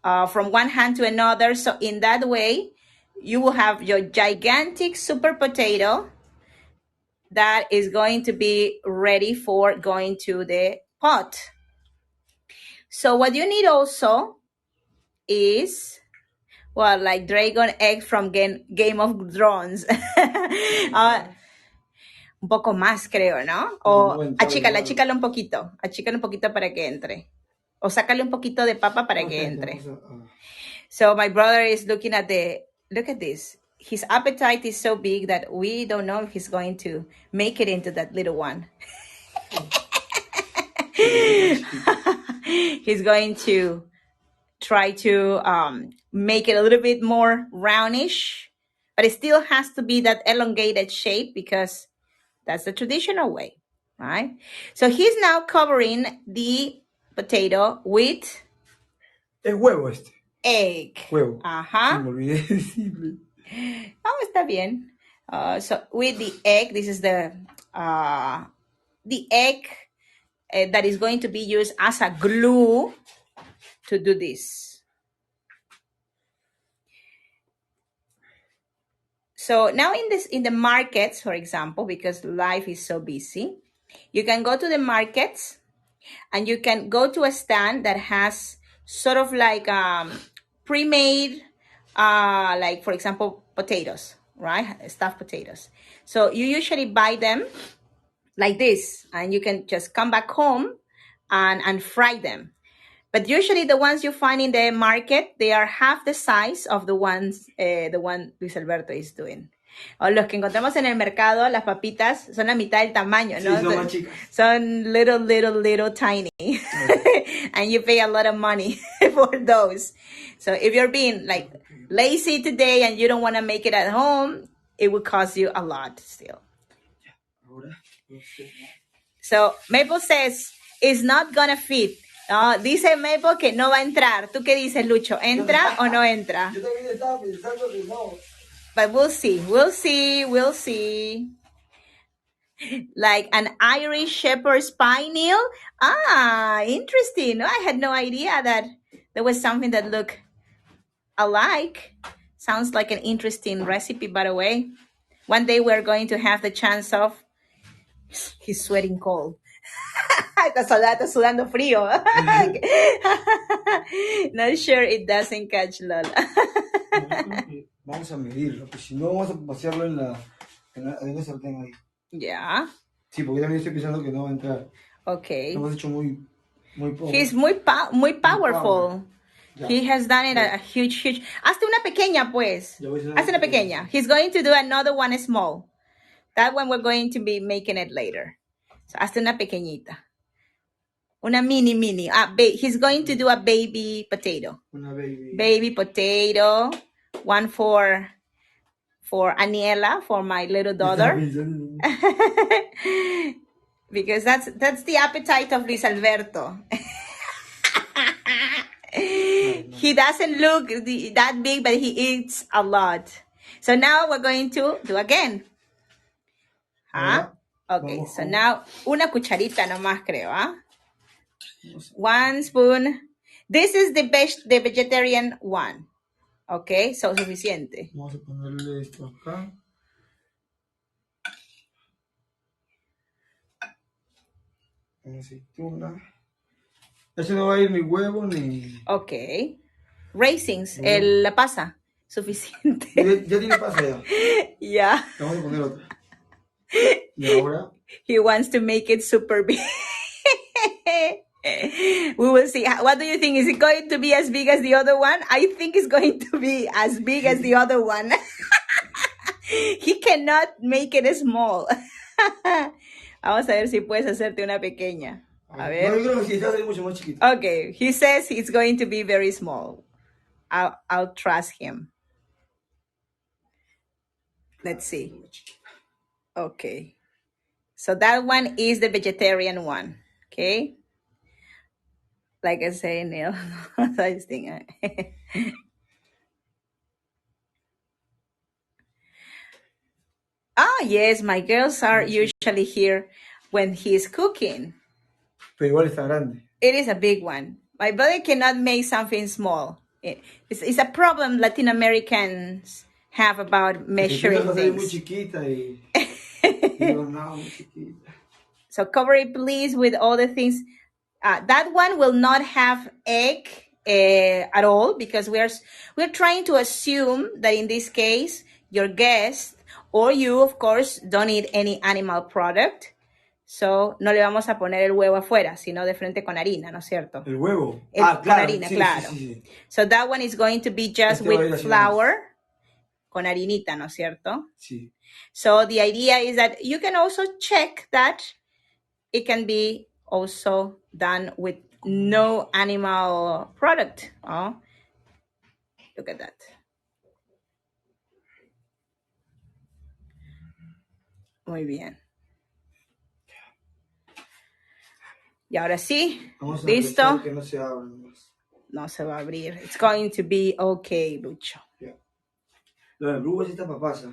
from one hand to another. So in that way, you will have your gigantic super potato that is going to be ready for going to the pot. So what you need also is, well, like dragon egg from Game of Thrones. Un poco más, creo, ¿no? O achícalo un poquito para que entre. O sácale un poquito de papa para que entre. So my brother is looking at look at this. His appetite is so big that we don't know if he's going to make it into that little one. He's going to try to make it a little bit more roundish, but it still has to be that elongated shape because that's the traditional way, right? So he's now covering the potato with Es huevo este. Egg. Huevo. Ajá. Me olvidé decirle. Oh, está bien. So with the egg, this is the egg that is going to be used as a glue to do this. So now in the markets, for example, because life is so busy, you can go to the markets and you can go to a stand that has sort of like pre-made, like for example, potatoes, right? Stuffed potatoes. So you usually buy them like this, and you can just come back home and fry them. But usually the ones you find in the market, they are half the size of the one Luis Alberto is doing. O los que encontramos en el mercado, las papitas, son la mitad del tamaño, ¿no? Sí, son más chicas. Son little tiny. Okay. And you pay a lot of money for those. So if you're being like lazy today and you don't want to make it at home, it will cost you a lot still. So Maple says, it's not gonna fit. Dice Maple que no va a entrar. ¿Tú qué dices, Lucho? ¿Entra o no entra? Yo también estaba pensando que no. But we'll see. Like an Irish shepherd spaniel. Interesting. I had no idea that there was something that looked alike. Sounds like an interesting recipe, by the way. One day we're going to have the chance of... He's sweating cold. Está sudando frío. Not sure it doesn't catch Lola. Vamos a medirlo, porque si no vamos a vaciarlo en la sartén ahí. Yeah. Sí, porque también estoy pensando que no va a entrar. Okay. Lo hemos hecho muy poco. He's muy powerful. Yeah. He has done it a huge. Hazte una pequeña, pues. Hazte una pequeña. He's going to do another one small. That one we're going to be making it later. So hazte una pequeñita. Una mini. He's going to do a baby potato. Una baby. Baby potato. One for Aniela, for my little daughter. Because that's the appetite of Luis Alberto. He doesn't look that big, but he eats a lot. So now we're going to do again. Ajá. Okay, so now, una cucharita nomás creo, ¿ah? 1 spoon. This is the vegetarian one. Okay, so suficiente. Vamos a ponerle esto acá. Una aceituna. Ese no va a ir ni huevo ni... Okay. Raisins, la pasa. Suficiente. Ya tiene pasa ya. Ya. Vamos a poner otra. Y ahora... He wants to make it super big. We will see. What do you think? Is it going to be as big as the other one? I think it's going to be as big as the other one. He cannot make it small. Vamos a ver si puedes hacerte una pequeña. A ver. No, yo creo que sí, está mucho más chiquito. Okay, he says it's going to be very small. I'll trust him. Let's see. Okay. So that one is the vegetarian one. Okay. Like I say, Neil. Yes, my girls are usually here when he's cooking. Pero igual está grande. It is a big one. My brother cannot make something small. It's a problem Latin Americans have about measuring things. Muy chiquita y... no, muy chiquita. So cover it, please, with all the things. That one will not have egg at all because we're trying to assume that in this case, your guest or you, of course, don't eat any animal product. So, no le vamos a poner el huevo afuera, sino de frente con harina, ¿no es cierto? ¿El huevo? Con claro. harina, Sí, claro. Sí. So, that one is going to be just with flour, con harinita, ¿no es cierto? Sí. So, the idea is that you can also check that it can be also done with no animal product. Oh, look at that. Muy bien. Y ahora sí, vamos a listo. Que no se abra más. No se va a abrir. It's going to be okay, Lucho. Yeah. La bruja sí está papasa.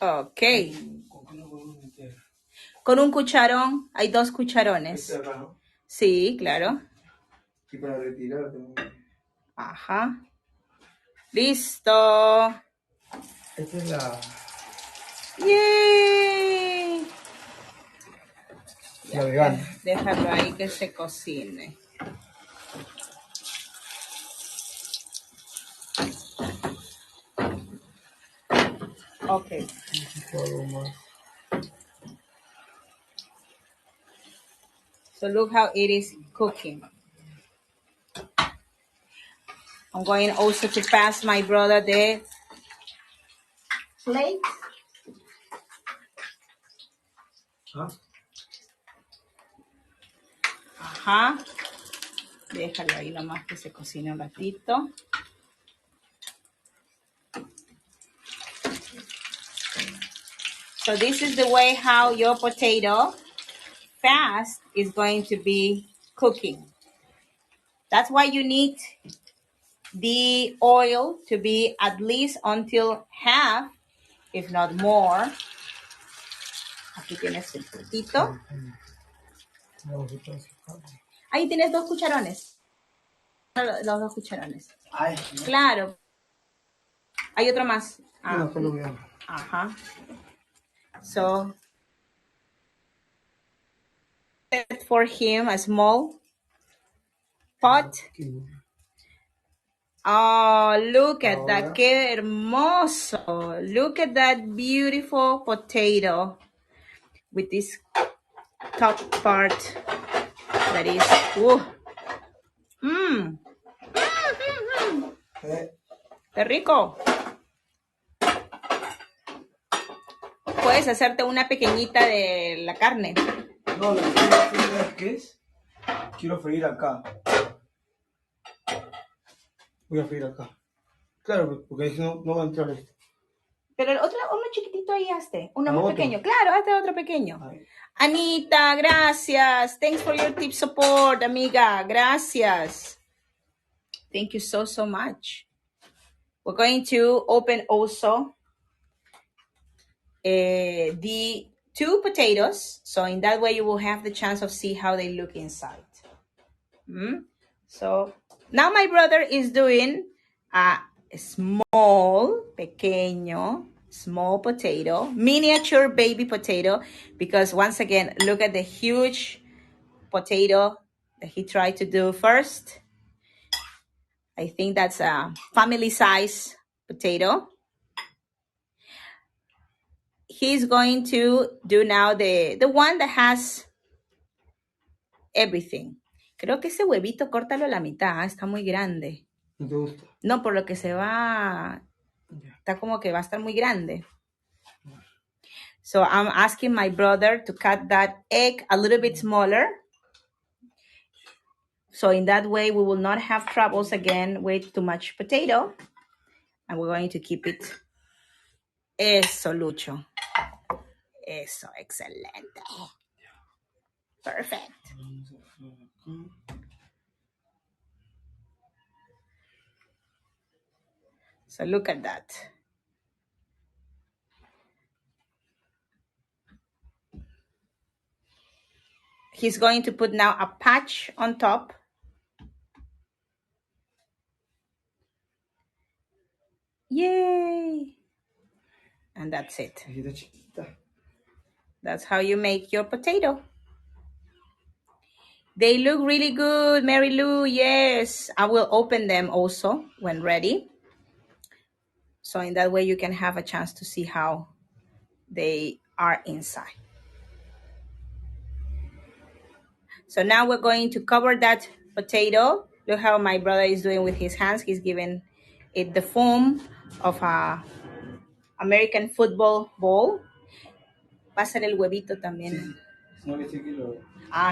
Okay. Con un cucharón, hay 2 cucharones. Este acá, ¿no? Sí, claro. Y para retirar también. Ajá. Listo. Esta es la... ¡Yay! La vegana. Déjalo ahí que se cocine. Okay. So look how it is cooking. I'm going also to pass my brother the plate. Ajá. Déjalo ahí nomás que se cocine un ratito. So this is the way how your potato fast is going to be cooking. That's why you need the oil to be at least until half, if not more. Aquí tienes el frutito. Ahí tienes 2 cucharones. Los 2 cucharones. Ay, claro. Hay otro más. No, solo veo. Ajá. So, for him a small pot. Oh, look at that. Qué hermoso. Look at that beautiful potato with this top part that is, ¡Qué rico! Puedes hacerte una pequeñita de la carne. No, ¿qué es? Quiero freír acá. Voy a freír acá. Claro, porque si no, no va a entrar esto. Pero el otro, uno chiquitito ahí hazte. Uno muy otro. pequeño. Claro, hazte otro pequeño. Ay. Anita, gracias. Thanks for your tip support, amiga. Gracias. Thank you so much. We're going to open also the 2 potatoes. So in that way, you will have the chance of see how they look inside. So now my brother is doing a pequeño, small potato, miniature baby potato, because once again, look at the huge potato that he tried to do first. I think that's a family size potato. He's going to do now the one that has everything. Creo que ese huevito, córtalo a la mitad, está muy grande. ¿No te gusta? No, por lo que se va, está como que va a estar muy grande. So I'm asking my brother to cut that egg a little bit smaller. So in that way, we will not have troubles again with too much potato. And we're going to keep it. Eso, Lucho. Eso, excelente. Perfect. So look at that. He's going to put now a patch on top. Yay! And that's it. That's how you make your potato. They look really good, Mary Lou. Yes, I will open them also when ready. So in that way, you can have a chance to see how they are inside. So now we're going to cover that potato. Look how my brother is doing with his hands. He's giving it the form of a American football ball. Pásale el huevito también.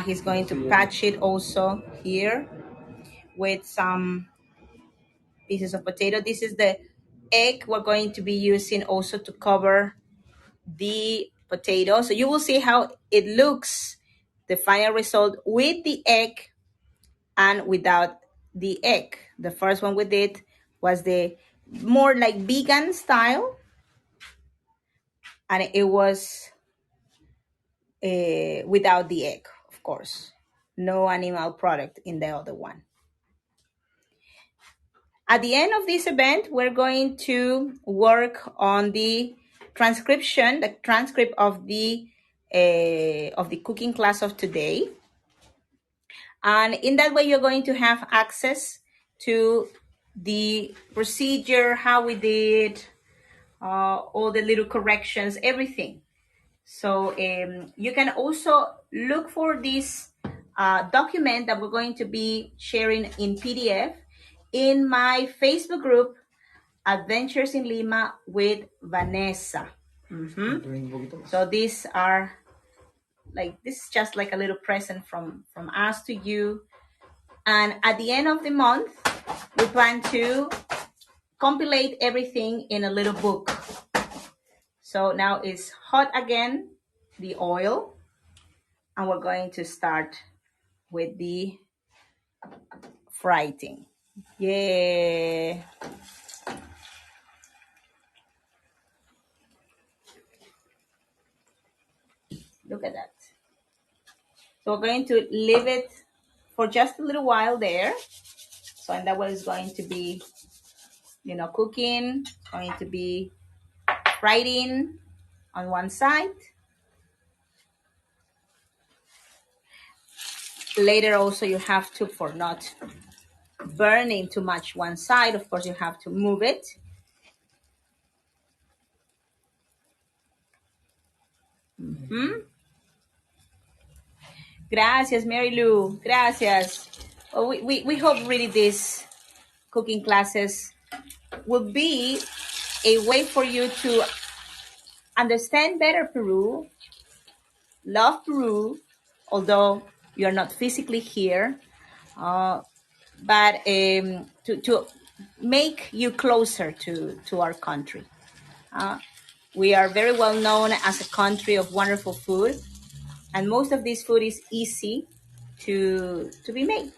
He's going to patch it also here with some pieces of potato. This is the egg we're going to be using also to cover the potato. So you will see how it looks, the final result with the egg and without the egg. The first one we did was the more like vegan style, and it was without the egg, of course. No animal product in the other one. At the end of this event, we're going to work on the transcription, the transcript of the cooking class of today. And in that way, you're going to have access to the procedure, how we did, all the little corrections, everything. So you can also look for this document that we're going to be sharing in PDF in my Facebook group, Adventures in Lima with Vanessa. So these are this is just like a little present from us to you. And at the end of the month, we plan to compilate everything in a little book. So now it's hot again, the oil, and we're going to start with the frying. Yeah. Look at that. So we're going to leave it for just a little while there. So and that way it's going to be, cooking, it's going to be frying on one side. Later also you have to, for not burning too much one side, of course you have to move it. Gracias, Mary Lou. Gracias. Well, we hope really these cooking classes will be a way for you to understand better Peru, love Peru, although you're not physically here, but to make you closer to our country. We are very well known as a country of wonderful food, and most of this food is easy to be made.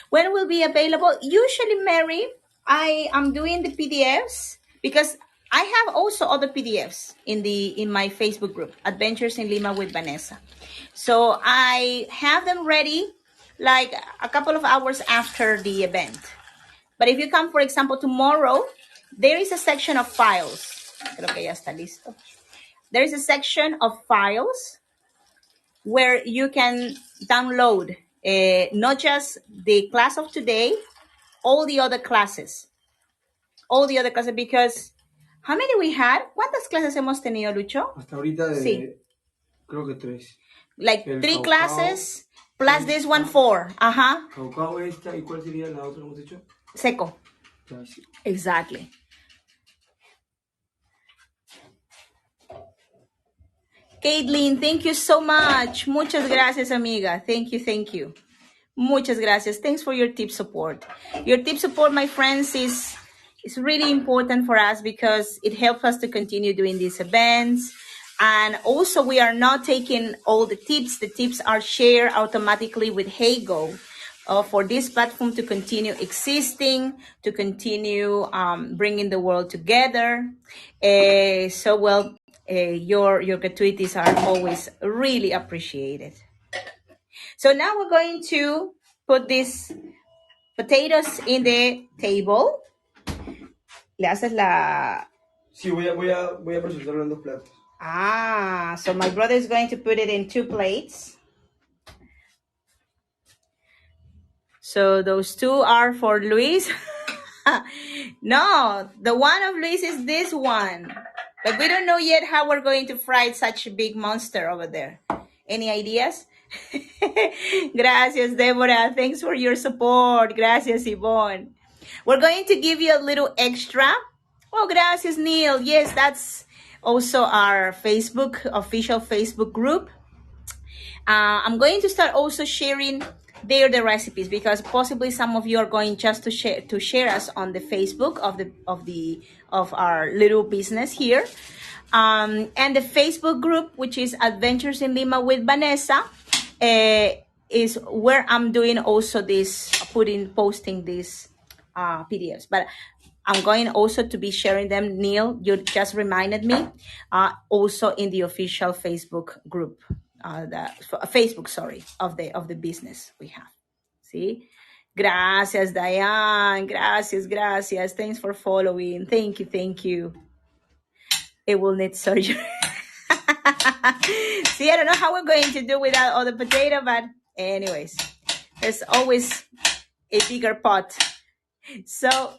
When will be available? Usually, Mary, I am doing the PDFs because I have also other PDFs in my Facebook group, Adventures in Lima with Vanessa. So I have them ready like a couple of hours after the event. But if you come, for example, tomorrow, there is a section of files. Creo que ya está listo. There is a section of files where you can download not just the class of today, all the other classes. Because how many we had? ¿Cuántas clases hemos tenido, Lucho? Hasta ahorita Sí. Creo que 3. Like 3 classes plus this one 4. Ajá. Caucao esta, ¿y cuál sería la otra que hemos hecho? Seco. Exactly. Caitlin, thank you so much. Muchas gracias, amiga. Thank you. Muchas gracias. Thanks for your tip support. Your tip support, my friends, is really important for us because it helps us to continue doing these events. And also, we are not taking all the tips. The tips are shared automatically with Heygo for this platform to continue existing, to continue bringing the world together. Your gratuities are always really appreciated. So now we're going to put these potatoes in the table. Le haces la... Sí, voy a presentarlo en 2 platos. So my brother is going to put it in 2 plates. So those 2 are for Luis. No, the one of Luis is this one. But we don't know yet how we're going to fry such a big monster over there. Any ideas? Gracias, Deborah. Thanks for your support. Gracias, Yvonne. We're going to give you a little extra. Oh, gracias, Neil. Yes, that's also our official Facebook group. I'm going to start also sharing there the recipes because possibly some of you are going just to share us on the Facebook of our little business here. And the Facebook group, which is Adventures in Lima with Vanessa, is where I'm doing also posting these PDFs. But I'm going also to be sharing them. Neil, you just reminded me, also in the official Facebook group, of the business we have. See? Gracias, Diane. Gracias. Thanks for following. Thank you. It will need surgery. See, I don't know how we're going to do without all the potato, but anyways, there's always a bigger pot. So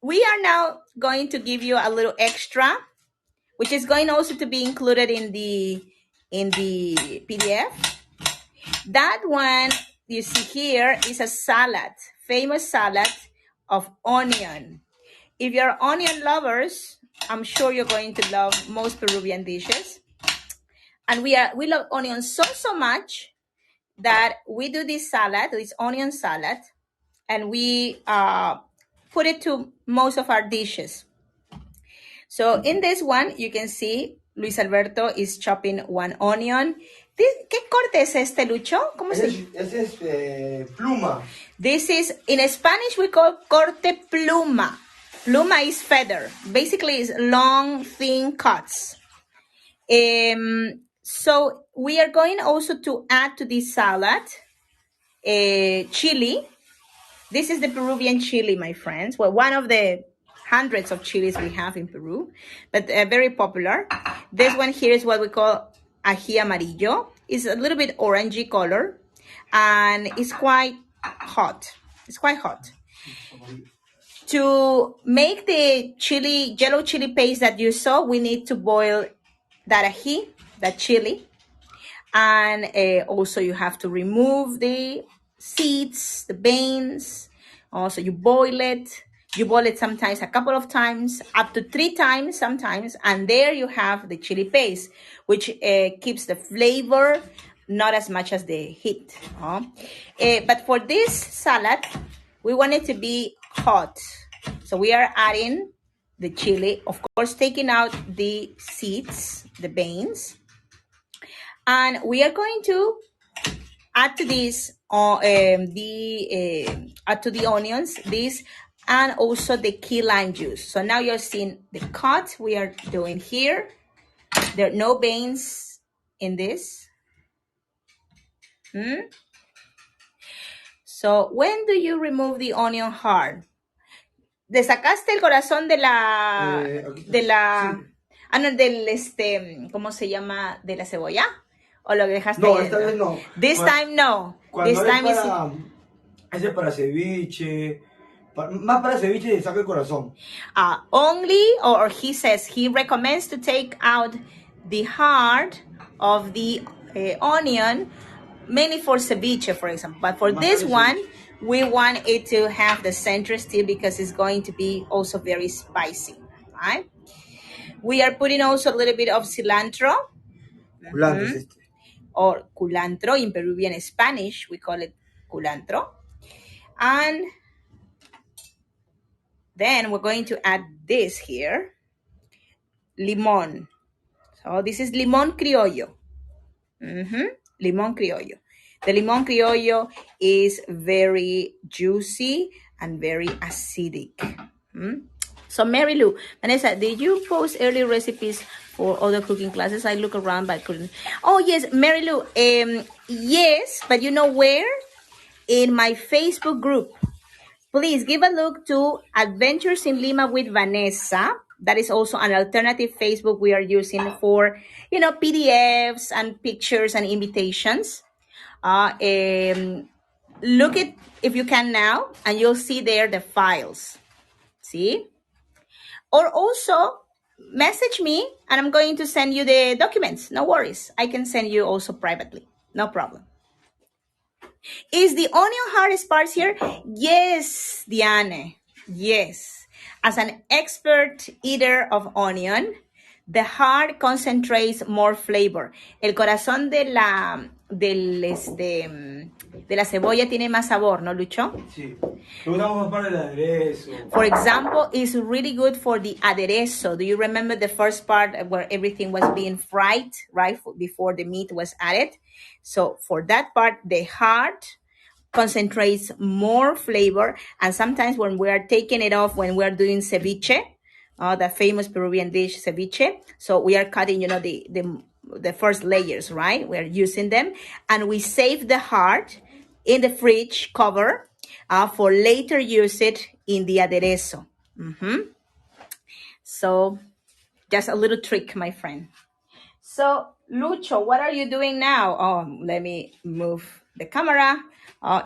we are now going to give you a little extra, which is going also to be included in the PDF. That one you see here is a salad, famous salad of onion. If you're onion lovers, I'm sure you're going to love most Peruvian dishes. And we love onions so much that we do this onion salad, and we put it to most of our dishes. So in this one, you can see Luis Alberto is chopping 1 onion. ¿Qué corte es este, Lucho? ¿Cómo se dice? Ese es pluma. This is, in Spanish, we call corte pluma. Pluma is feather. Basically, it's long, thin cuts. So we are going also to add to this salad chili. This is the Peruvian chili, my friends. Well, one of the hundreds of chilies we have in Peru, but very popular. This one here is what we call ají amarillo. It's a little bit orangey color, and it's quite hot. To make the yellow chili paste that you saw, we need to boil that ají, that chili. And also you have to remove the seeds, the veins. Also you boil it. You boil it sometimes a couple of times, up to 3 times sometimes. And there you have the chili paste, which keeps the flavor, not as much as the heat. But for this salad, we want it to be hot. So we are adding the chili, of course, taking out the seeds, the veins. And we are going to add to this add to the onions this, and also the key lime juice. So now you're seeing the cut we are doing here. There are no veins in this. So when do you remove the onion heart? ¿Le sacaste el corazón de la Sí. no, ¿cómo se llama? ¿De la cebolla? ¿O lo dejaste? No, esta vez no. This time no. Cuando This time ese es para ceviche, más para ceviche y saca el corazón. Only, or he says he recommends to take out the heart of the onion, mainly for ceviche, for example. But for this one, we want it to have the center still because it's going to be also very spicy, right? We are putting also a little bit of cilantro. Culantro es este. Or culantro in Peruvian Spanish, we call it culantro. And then we're going to add this here, limon. So this is limon criollo. Limon criollo. The limon criollo is very juicy and very acidic. So Mary Lou, Vanessa, did you post early recipes for other cooking classes? I look around but couldn't. Oh yes, Mary Lou, yes, but you know where? In my Facebook group. Please give a look to Adventures in Lima with Vanessa. That is also an alternative Facebook we are using for, PDFs and pictures and invitations. Look at if you can now, and you'll see there the files. See? Or also message me, and I'm going to send you the documents. No worries. I can send you also privately. No problem. Is the onion heart sparse here? Yes, Diane. Yes. As an expert eater of onion, the heart concentrates more flavor. El corazón de la cebolla tiene más sabor, ¿no, Lucho? Sí. Lo usamos más para el aderezo. For example, it's really good for the aderezo. Do you remember the first part where everything was being fried, right, before the meat was added? So for that part, the heart concentrates more flavor. And sometimes when we are taking it off, when we're doing ceviche, the famous Peruvian dish ceviche, so we are cutting, the first layers, right? We are using them, and we save the heart in the fridge cover for later use it in the aderezo. So just a little trick, my friend. So Lucho, what are you doing now? Oh, let me move the camera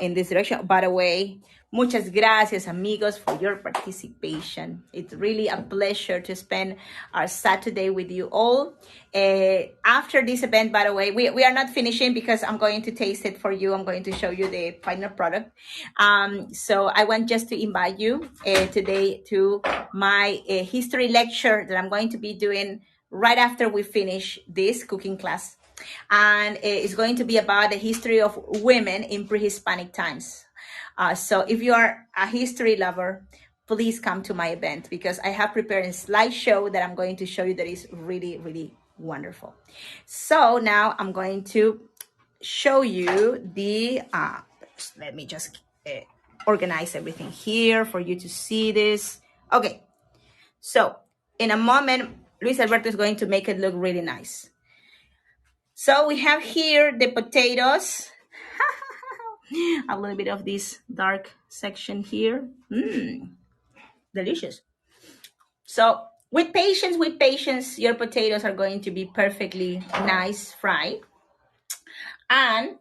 in this direction. By the way, muchas gracias, amigos, for your participation. It's really a pleasure to spend our Saturday with you all. After this event, by the way, we are not finishing because I'm going to taste it for you. I'm going to show you the final product. So I want just to invite you today to my history lecture that I'm going to be doing right after we finish this cooking class. And it's going to be about the history of women in pre-Hispanic times. So if you are a history lover, please come to my event because I have prepared a slideshow that I'm going to show you that is really, really wonderful. So now I'm going to show you the, let me just organize everything here for you to see this. Okay, so in a moment, Luis Alberto is going to make it look really nice. So we have here the potatoes. A little bit of this dark section here. Delicious. So with patience, your potatoes are going to be perfectly nice fried. And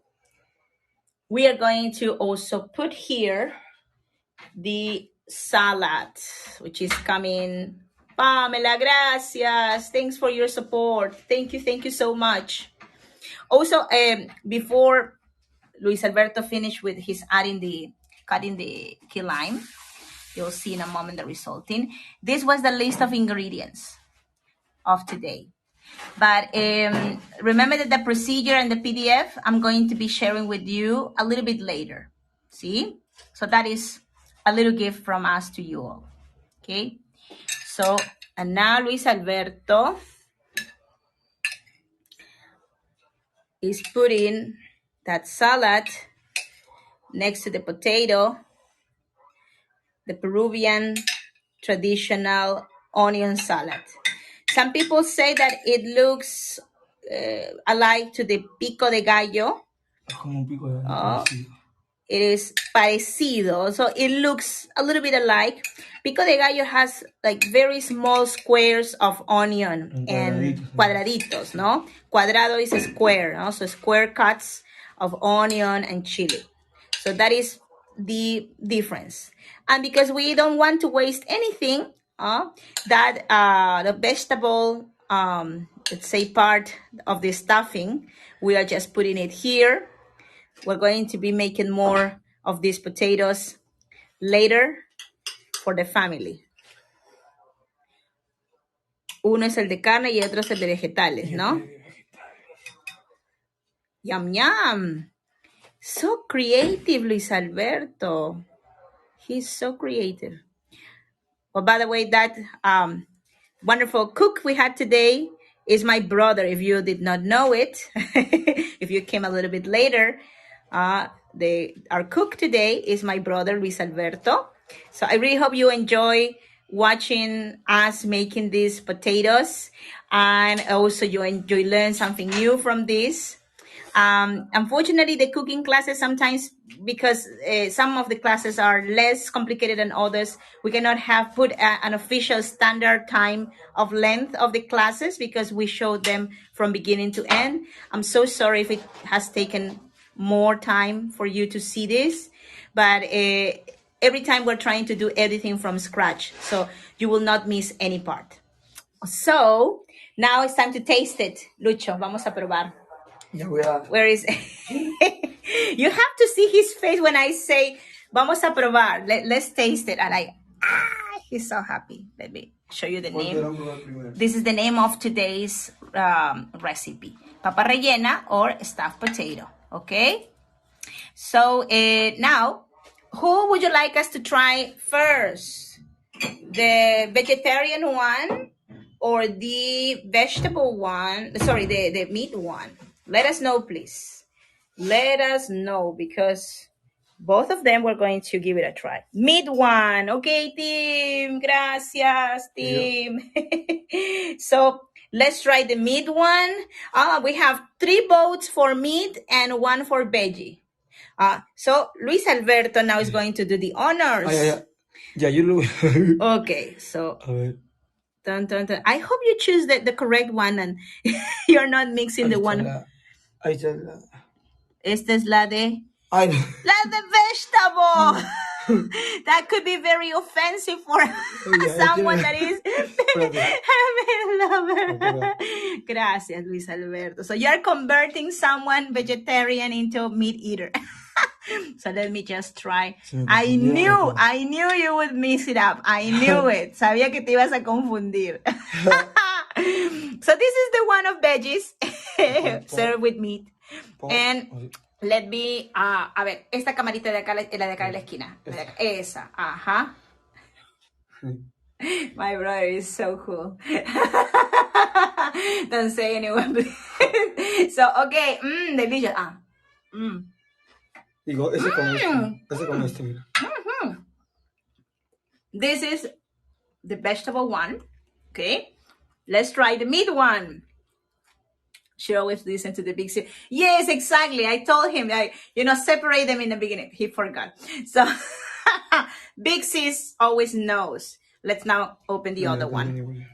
we are going to also put here the salad, which is coming. Pamela, gracias. Thanks for your support. Thank you so much. Also, before Luis Alberto finished with his cutting the key lime, you'll see in a moment the resulting. This was the list of ingredients of today. But remember that the procedure and the PDF I'm going to be sharing with you a little bit later. See? So that is a little gift from us to you all. Okay? So, and now Luis Alberto is putting that salad next to the potato, the Peruvian traditional onion salad. Some people say that it looks alike to the pico de gallo. Es como un pico de gallo Oh, parecido. it is parecido, so it looks a little bit alike. Pico de gallo has like very small squares of onion and cuadraditos, no? Cuadrado is a square, no? So square cuts of onion and chili. So that is the difference. And because we don't want to waste anything, that the vegetable, let's say part of the stuffing, we are just putting it here. We're going to be making more of these potatoes later for the family. Uno es el de carne y otro es el de vegetales, ¿no? Yum, yum. So creative, Luis Alberto. He's so creative. Well, by the way, that wonderful cook we had today is my brother, if you did not know it. If you came a little bit later, our cook today is my brother, Luis Alberto. So I really hope you enjoy watching us making these potatoes, and also you learn something new from this. Unfortunately, the cooking classes sometimes, because some of the classes are less complicated than others, we cannot have put an official standard time of length of the classes because we showed them from beginning to end. I'm so sorry if it has taken more time for you to see this, but every time we're trying to do everything from scratch, so you will not miss any part. So now it's time to taste it. Lucho, vamos a probar. Where is you have to see his face when I say vamos a probar. Let's taste it. And he's so happy. Let me show you the name. This is the name of today's recipe: papa rellena or stuffed potato. Okay. So now, who would you like us to try first? The vegetarian one or the vegetable one? Sorry, the meat one. Let us know, please. Let us know, because both of them we're going to give it a try. Meat one. Okay, team. Gracias, team. Yeah. So let's try the meat one. We have 3 votes for meat and 1 for veggie. So Luis Alberto now is going to do the honors. Yeah, you look. Okay, so dun, dun, dun. I hope you choose the correct one and you're not mixing the one. Esta es la de... La de vegetable. That could be very offensive for someone that is lover. Gracias, Luis Alberto. So you're converting someone vegetarian into meat eater. So let me just try. I knew you would mix it up. I knew it. Sabía que te ibas a confundir. So this is the one of veggies served with meat. And let me, a ver, esta camarita de acá, la de acá de la esquina. Esa, ajá. My brother is so cool. Don't say anyone. So, okay, delicious. Digo, ese como este, mira. This is the vegetable one. Okay, let's try the meat one. She always listens to the big C. Yes, exactly. I told him, separate them in the beginning. He forgot. So, big sis always knows. Let's now open the other one.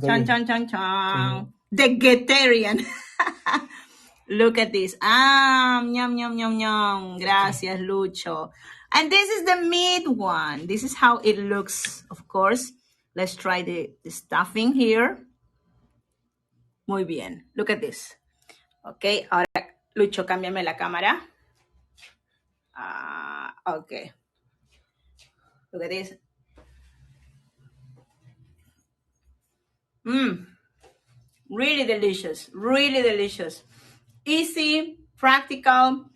Chon, chon, chon, chon. The vegetarian. Look at this. Yum, yum, yum, yum. Gracias, Lucho. And this is the meat one. This is how it looks, of course. Let's try the stuffing here. Muy bien. Look at this. Okay. Ahora, Lucho, cámbiame la cámara. Okay. Look at this. Really delicious. Really delicious. Easy, practical.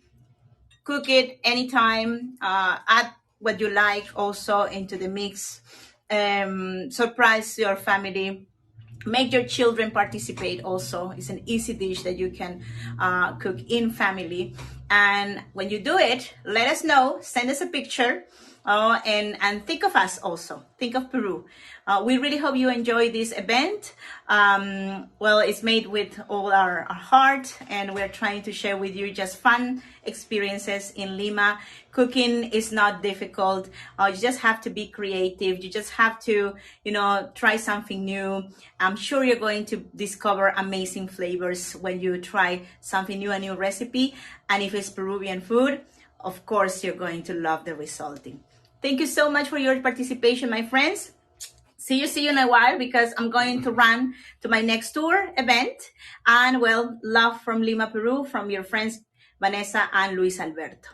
Cook it anytime. Add what you like also into the mix. Surprise your family. Make your children participate also. It's an easy dish that you can cook in family. And when you do it, let us know, send us a picture, and think of us also. Think of Peru. We really hope you enjoy this event. Well, it's made with all our heart, and we're trying to share with you just fun experiences in Lima. Cooking is not difficult. You just have to be creative. You just have to, try something new. I'm sure you're going to discover amazing flavors when you try something new, a new recipe. And if it's Peruvian food, of course, you're going to love the resulting. Thank you so much for your participation, my friends. See you in a while, because I'm going to run to my next tour event. And well, love from Lima, Peru, from your friends Vanessa and Luis Alberto.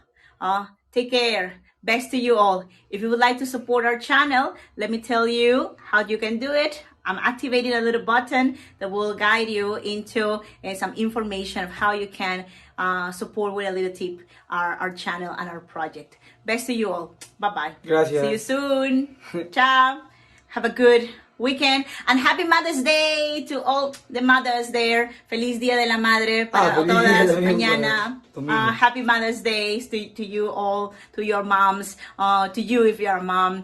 Take care. Best to you all. If you would like to support our channel, let me tell you how you can do it. I'm activating a little button that will guide you into some information of how you can support with a little tip our channel and our project. Best to you all. Bye-bye. Gracias. See you soon. Ciao. Have a good weekend. And happy Mother's Day to all the mothers there. Feliz Día de la Madre para todas mañana. Happy Mother's Day to you all, to your moms, to you if you're a mom,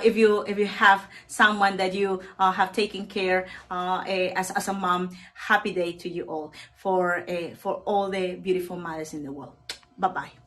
if you have someone that you have taken care as a mom. Happy day to you all, for all the beautiful mothers in the world. Bye-bye.